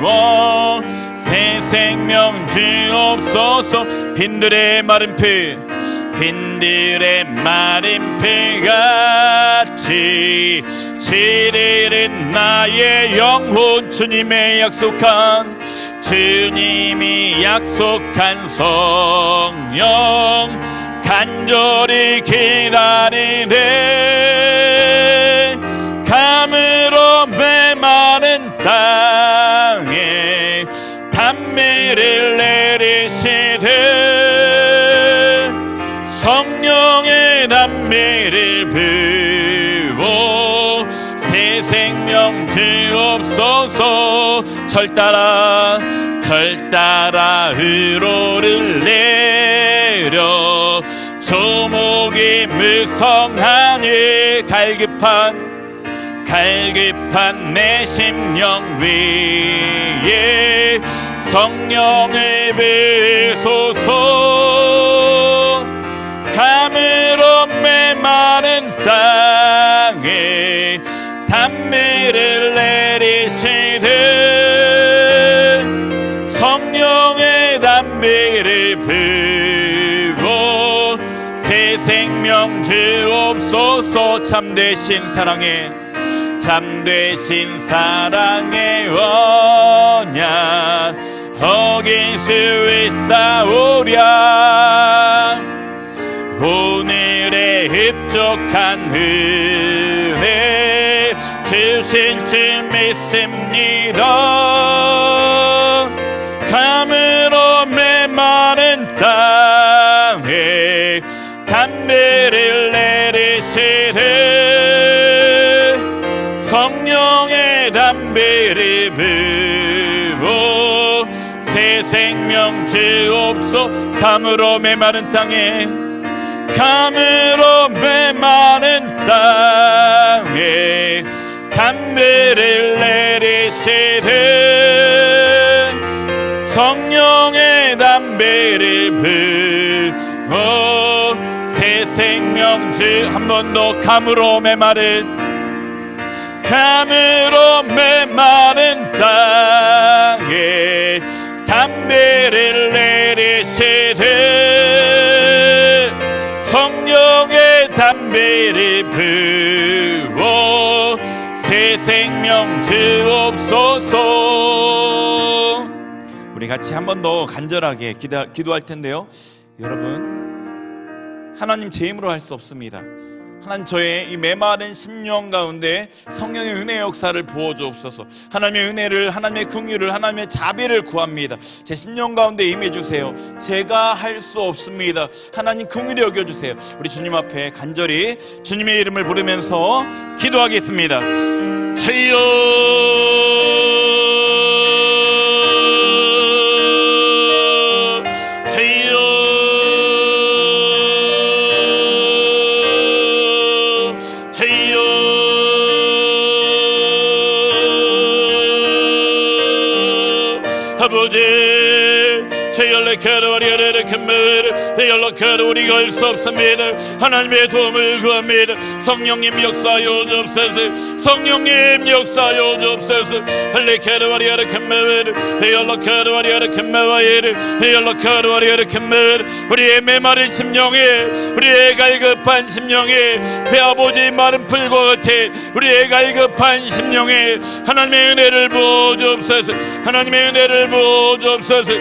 부어 새 생명 주옵소서. 빈들의 마른 풀, 빈들의 마른 풀같이 시들은 나의 영혼, 주님이 약속한 성령 간절히 기다리네. 감으로 메마른 땅에 단미를 내리시되 성령의 단미를 부어 새 생명 주옵소서. 절 따라 의로를 내려 조목이 무성하니 갈급한 내 심령 위에 성령을 부소서. 감으로 메마른 땅에 단미를 내리시되 성령의 단미를 부어 새 생명 주옵소서. 참되신 사랑의 언약 어길 수 있사오랴. 오늘의 흡족한 은혜 주실 줄 믿습니다. 감으로 메마른 땅에 단미를 내리시되 성령의 단미를 부어 새 생명 주옵소서. 감으로 메마른 땅에 단미를 내리시되 성령의 단미를 부어 새 생명 주. 한 번 더. 감으로 메마른 땅에 단미를 내리시되 성령의 단미를 부어 새 생명 주옵소서. 우리 같이 한 번 더 간절하게 기도할 텐데요. 여러분, 하나님 제 힘으로 할 수 없습니다. 하나님, 저의 이 메마른 심령 가운데 성령의 은혜 역사를 부어주옵소서. 하나님의 은혜를, 하나님의 긍휼을, 하나님의 자비를 구합니다. 제 심령 가운데 임해주세요. 제가 할 수 없습니다. 하나님 긍휼히 여겨주세요. 우리 주님 앞에 간절히 주님의 이름을 부르면서 기도하겠습니다. 주여, 아버지, 제 연락하러 우리가 할 수 없습니다. 하나님의 도움을 구합니다. 성령님 역사하여 주옵소서. 성령님 역사하여 주옵소서. 우리의 메마른 심령에, 우리의 갈급한 심령에, 배아버지 마른 풀과 같아 우리의 갈급한 심령에 하나님의 은혜를 부어 주옵소서. 하나님의 은혜를 부어 주옵소서.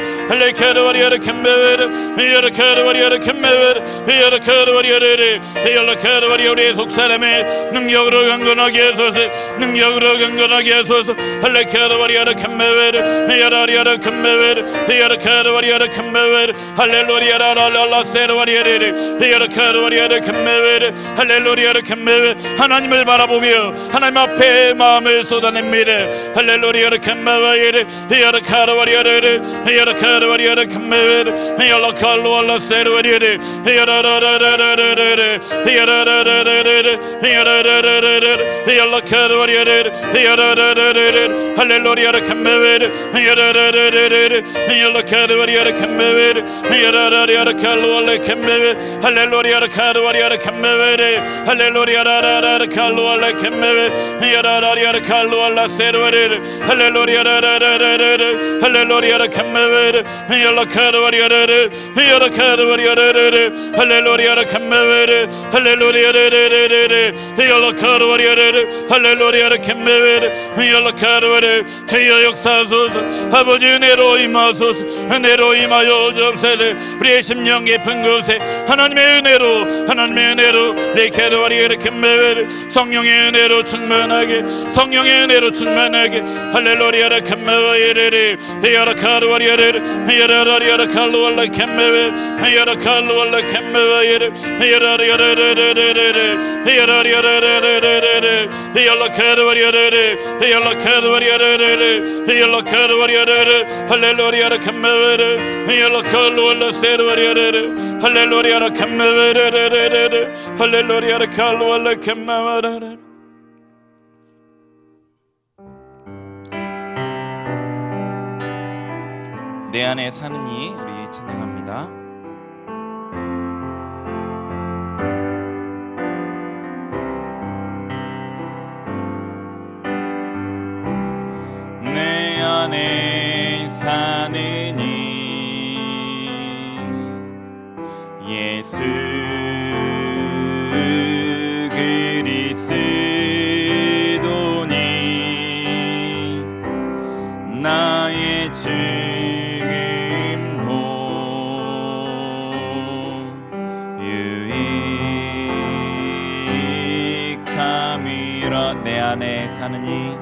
우리의 속사람의 능력으로 강건하게 하소서. 능력으로 강건하게 하소서. 할렐루야 캄메베르 야라리아라 캄메베르 야라카르와리아라 캄메베르 할렐루야 라라라 세르와리아르 야라카르와리아라 캄메베르 할렐루야 캄메베르 하나님을 바라보며 하나님 앞에 마음을 쏟아냅니다. 할렐루야 캄메베르 야라카르와리아르 야라카르와리아라 캄메베르 야라칼루알라 세르와리아르 야라라라라라르 야라라라라르 야라라라라르 야라카르와리아르 야라라라라르 할렐루야 캄메베르 야라라라라르 야라카르와리아르 캄메베르 야라라라라 칼루알라 캄메베르 할렐루야 카르와리아르 캄메베르 할렐루야 라라라라 칼루알라 캄메베르 야라라라라 칼루알라 세르와르 할렐루야 라라라라르 할렐루야 캄메베르 야라카르와리아르 야라카르와리아르 할렐루야 캄메베르 할렐루야 라라라라르 야라카르와리아르 할렐루야 캄메베르 야라카르와르 주여 역사하소서. 아버지 은혜로 임하소서. 은혜로 임하여 주옵소서. 우리의 심령 깊은 곳에 하나님의 은혜로 레케르와리아르 캄메베르 성령의 은혜로 충만하게 성령의 은혜로 충만하게 할렐루야 캄메베르 야라카르와리아르 야라라리아르 칼루알라 캄메베르 야라칼루알라 캄메베르 야라리아르르르르르 야라리아르르르르르 야라카르와리아르 야라카르와리아르르 야라카르와리아르르 할렐루야 캄메베르 야라칼루알라 세르와리아르 할렐루야 캄메베르르르르 할렐루야 칼루알라 캄메베르르. 내 안에 사는 이 우리 찬양합니다. 내 안에 사는 이 예수 그리스도니 나의 죽음도 유익함이라. 내 안에 사는 이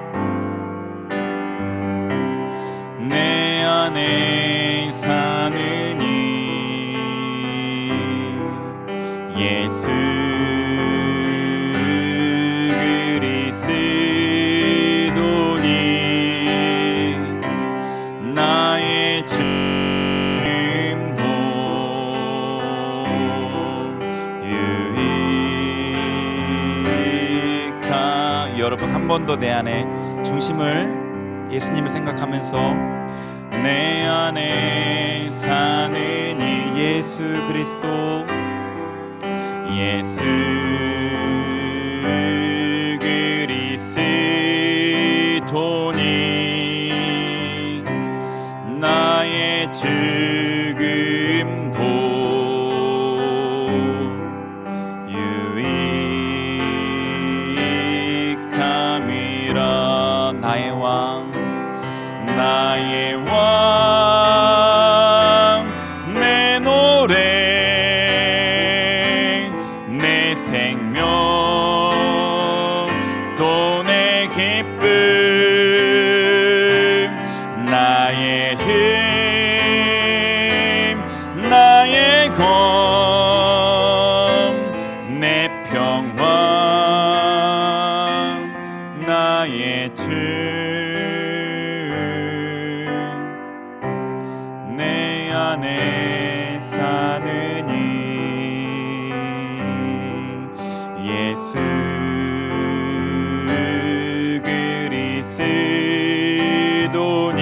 내 안에 사는 이 예수 그리스도니 나의 죽음도 유익하. 여러분 한 번 더 내 안에 중심을 예수님을 생각하면서 내 안에 사는 이 예수 그리스도 예수 그리스도니 나의 죽음도 유익함이라. 나의 왕 나의 왕 내 노래 내 생명 또 내 기쁨 나의 힘 나의 검 내 평화 나의 주 내 안에 사는 이 예수 그리스도니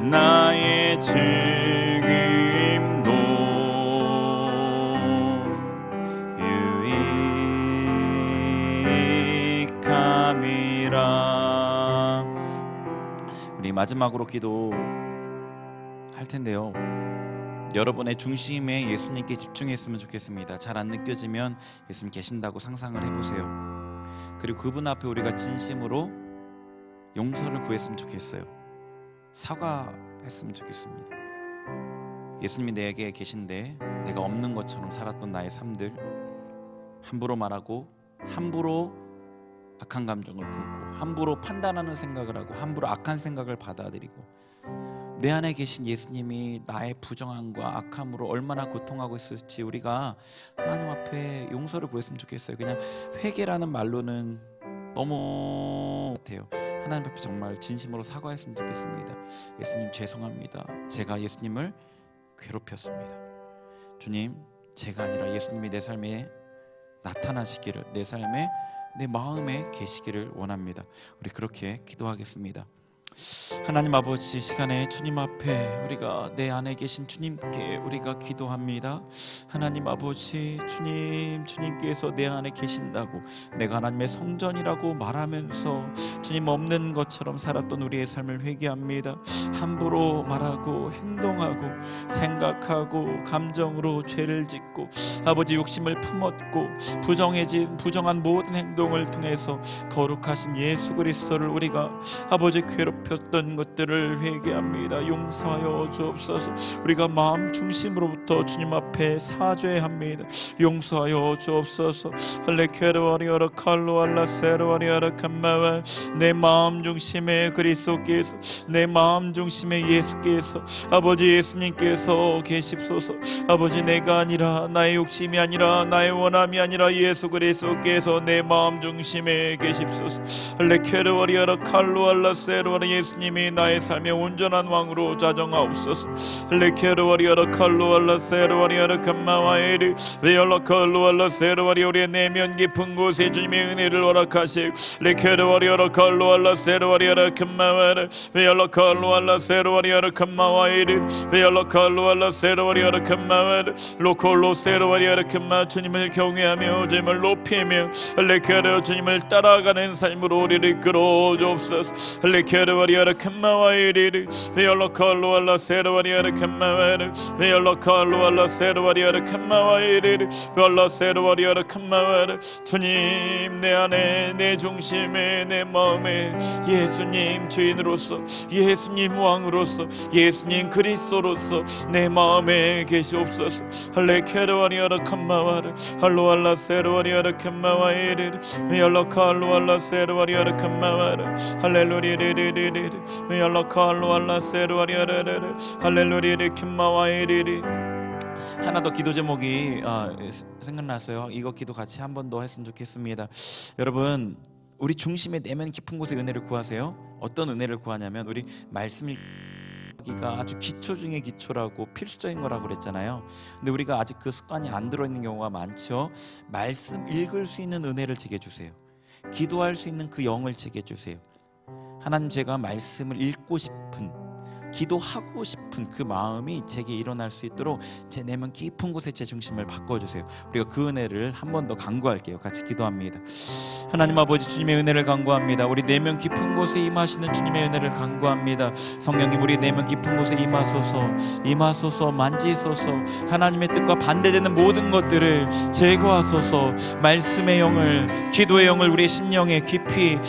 나의 죽음도 유익함이라. 우리 마지막으로 기도할 텐데요. 여러분의 중심에 예수님께 집중했으면 좋겠습니다. 잘 안 느껴지면 예수님 계신다고 상상을 해보세요. 그리고 그분 앞에 우리가 진심으로 용서를 구했으면 좋겠어요. 사과했으면 했으면 좋겠습니다. 예수님이 내게 계신데 내가 없는 것처럼 살았던 나의 삶들, 함부로 말하고 함부로 악한 감정을 품고 함부로 판단하는 생각을 하고 함부로 악한 생각을 받아들이고, 내 안에 계신 예수님이 나의 부정함과 악함으로 얼마나 고통하고 있을지 우리가 하나님 앞에 용서를 구했으면 좋겠어요. 그냥 회개라는 말로는 너무 같아요. 하나님 앞에 정말 진심으로 사과했으면 좋겠습니다. 예수님 죄송합니다. 제가 예수님을 괴롭혔습니다. 주님, 제가 아니라 예수님이 내 삶에 나타나시기를, 내 삶에, 내 마음에 계시기를 원합니다. 우리 그렇게 기도하겠습니다. 하나님 아버지, 시간에 주님 앞에 우리가 내 안에 계신 주님께 우리가 기도합니다. 하나님 아버지, 주님께서 내 안에 계신다고 내가 하나님의 성전이라고 말하면서 주님 없는 것처럼 살았던 우리의 삶을 회개합니다. 함부로 말하고 행동하고 생각하고 감정으로 죄를 짓고 아버지 욕심을 품었고 부정한 모든 행동을 통해서 거룩하신 예수 그리스도를 우리가 아버지 괴롭혔던 것들을 회개합니다. 용서하여 주옵소서. 우리가 마음 중심으로부터 주님 앞에 사죄합니다. 용서하여 주옵소서. 할레케르와리아라 칼로알라 세르와리아라 캄마와, 내 마음 중심에 그리스도께서, 내 마음 중심에 예수께서, 아버지 예수님께서 계십소서. 아버지, 내가 아니라, 나의 욕심이 아니라, 나의 원함이 아니라 예수 그리스도께서 내 마음 중심에 계십소서. 할레케르와리아라 칼로알라 세르와리, 예수님이 나의 삶의 온전한 왕으로 자정하옵소서. 할레케르와리아라 칼로알라 세르와리아라 캄마와에르 베열라 칼로알라 세르와리, 우리의 내면 깊은 곳에 주님의 은혜를 허락하시고 레케르와리아라 칼로알라 세르와리아라 캄마와에르 베열라 칼로알라 세르와리아라 캄마와에르 베열라 칼로알라 세르와리아라 캄마와에르 로콜로 세르와리아라 캄마, 주님을 경외하며 주님을 높이며 할레케르 주님을 따라가는 삶으로 우리를 이끌어 주옵소서. 할레케르와리아라 캄마와에르 베열라 칼로알라 세르와리아라 캄마와에르 베열라 칼로알라 세르와리아라 캄마와에르 베열라 세르와리아라 캄마와에르, 주님 내 안에, 내 중심에, 내 마음에 예수님 주인으로서, 예수님 왕으로서, 예수님 그리스도로서 내 마음에 계시옵소서. 할레케르와리아라 캄마와르 할로알라 세르와리아라 캄마와에르 베열라 칼로알라 세르와리아라 캄마와르 할렐루리리리리리 베열라 칼로알라 세르와리아라 할렐루리리 캄마와에르. 하나 더 기도 제목이 생각났어요. 이거 기도 같이 한 번 더 했으면 좋겠습니다. 여러분, 우리 중심의 내면 깊은 곳에 은혜를 구하세요. 어떤 은혜를 구하냐면, 우리 말씀 읽기가 아주 기초 중에 기초라고, 필수적인 거라고 그랬잖아요. 근데 우리가 아직 그 습관이 안 들어있는 경우가 많죠. 말씀 읽을 수 있는 은혜를 제게 주세요. 기도할 수 있는 그 영을 제게 주세요. 하나님, 제가 말씀을 읽고 싶은, 기도하고 싶은 그 마음이 제게 일어날 수 있도록 제 내면 깊은 곳에 제 중심을 바꿔주세요. 우리가 그 은혜를 한 번 더 간구할게요. 같이 기도합니다. 하나님 아버지, 주님의 은혜를 간구합니다. 우리 내면 깊은 곳에 임하시는 주님의 은혜를 간구합니다. 성령님, 우리 내면 깊은 곳에 임하소서, 만지소서. 하나님의 뜻과 반대되는 모든 것들을 제거하소서. 말씀의 영을, 기도의 영을 우리의 심령에 깊이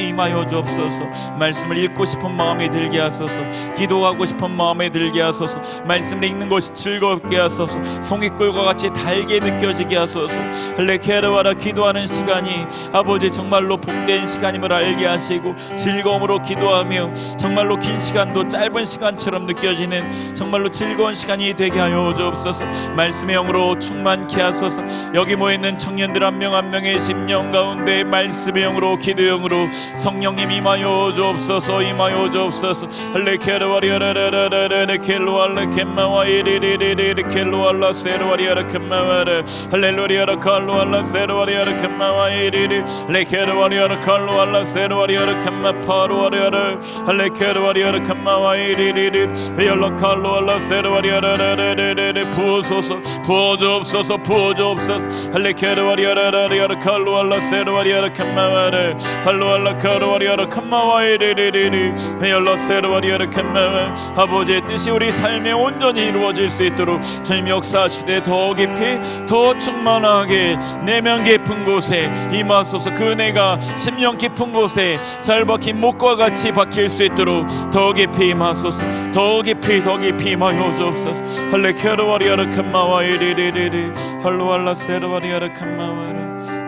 임하여 주옵소서. 말씀을 읽고 싶은 마음이 들게 하소서. 기도하고 싶은 마음에 들게 하소서. 말씀을 읽는 것이 즐겁게 하소서. 송이꿀과 같이 달게 느껴지게 하소서. 할레케르와라, 기도하는 시간이 아버지 정말로 복된 시간임을 알게 하시고, 즐거움으로 기도하며 정말로 긴 시간도 짧은 시간처럼 느껴지는 정말로 즐거운 시간이 되게 하여 주옵소서. 말씀의 영으로 충만케 하소서. 여기 모여있는 청년들 한 명 한 명의 심령 가운데 말씀의 영으로, 기도의 영으로 성령님 임하여 주옵소서. 임하여 주옵소서. 할레케르와리아라라라라라 켈로알라 켐마와이리리리리 켈로알라 세르와리아라 켐마와라 할렐루리아라 칼로알라 세르와리아라 켐마와이리리 레케르와리아라 칼로알라 세르와리아라 켐마파루와리아라 할레케르와리아라 켐마와이리리리 베열라 칼로알라 세르와리아라라라라라 부어소서, 부어주옵소서, 부어주옵소서. 할레케르와리아라라리아라 칼로알라 세르와리아라 켐마와라 캄마와르 할로알라 카르와리아르 캄마와이리리리리 헬라 세르와리아르 캄마와 아버지의 뜻이 우리 삶에 온전히 이루어질 수 있도록 주님 역사하시되 더 깊이 더 충만하게 내면 깊은 곳에 임하소서. 그 은혜가 심령 깊은 곳에 잘 박힌 목과 같이 박힐 수 있도록 더 깊이 임하소서. 더 깊이 임하여 주옵소서. 할레 케르와리아르 캄마와이리리리리 할로알라 세르와리아르 캄마와르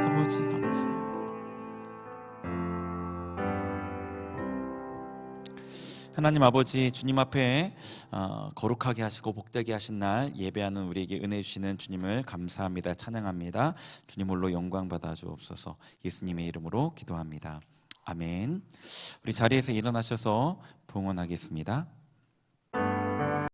아버지 감사합니다. 하나님 아버지, 주님 앞에 거룩하게 하시고 복되게 하신 날 예배하는 우리에게 은혜 주시는 주님을 감사합니다. 찬양합니다. 주님 홀로 영광 받아 주옵소서. 예수님의 이름으로 기도합니다. 아멘. 우리 자리에서 일어나셔서 봉헌하겠습니다.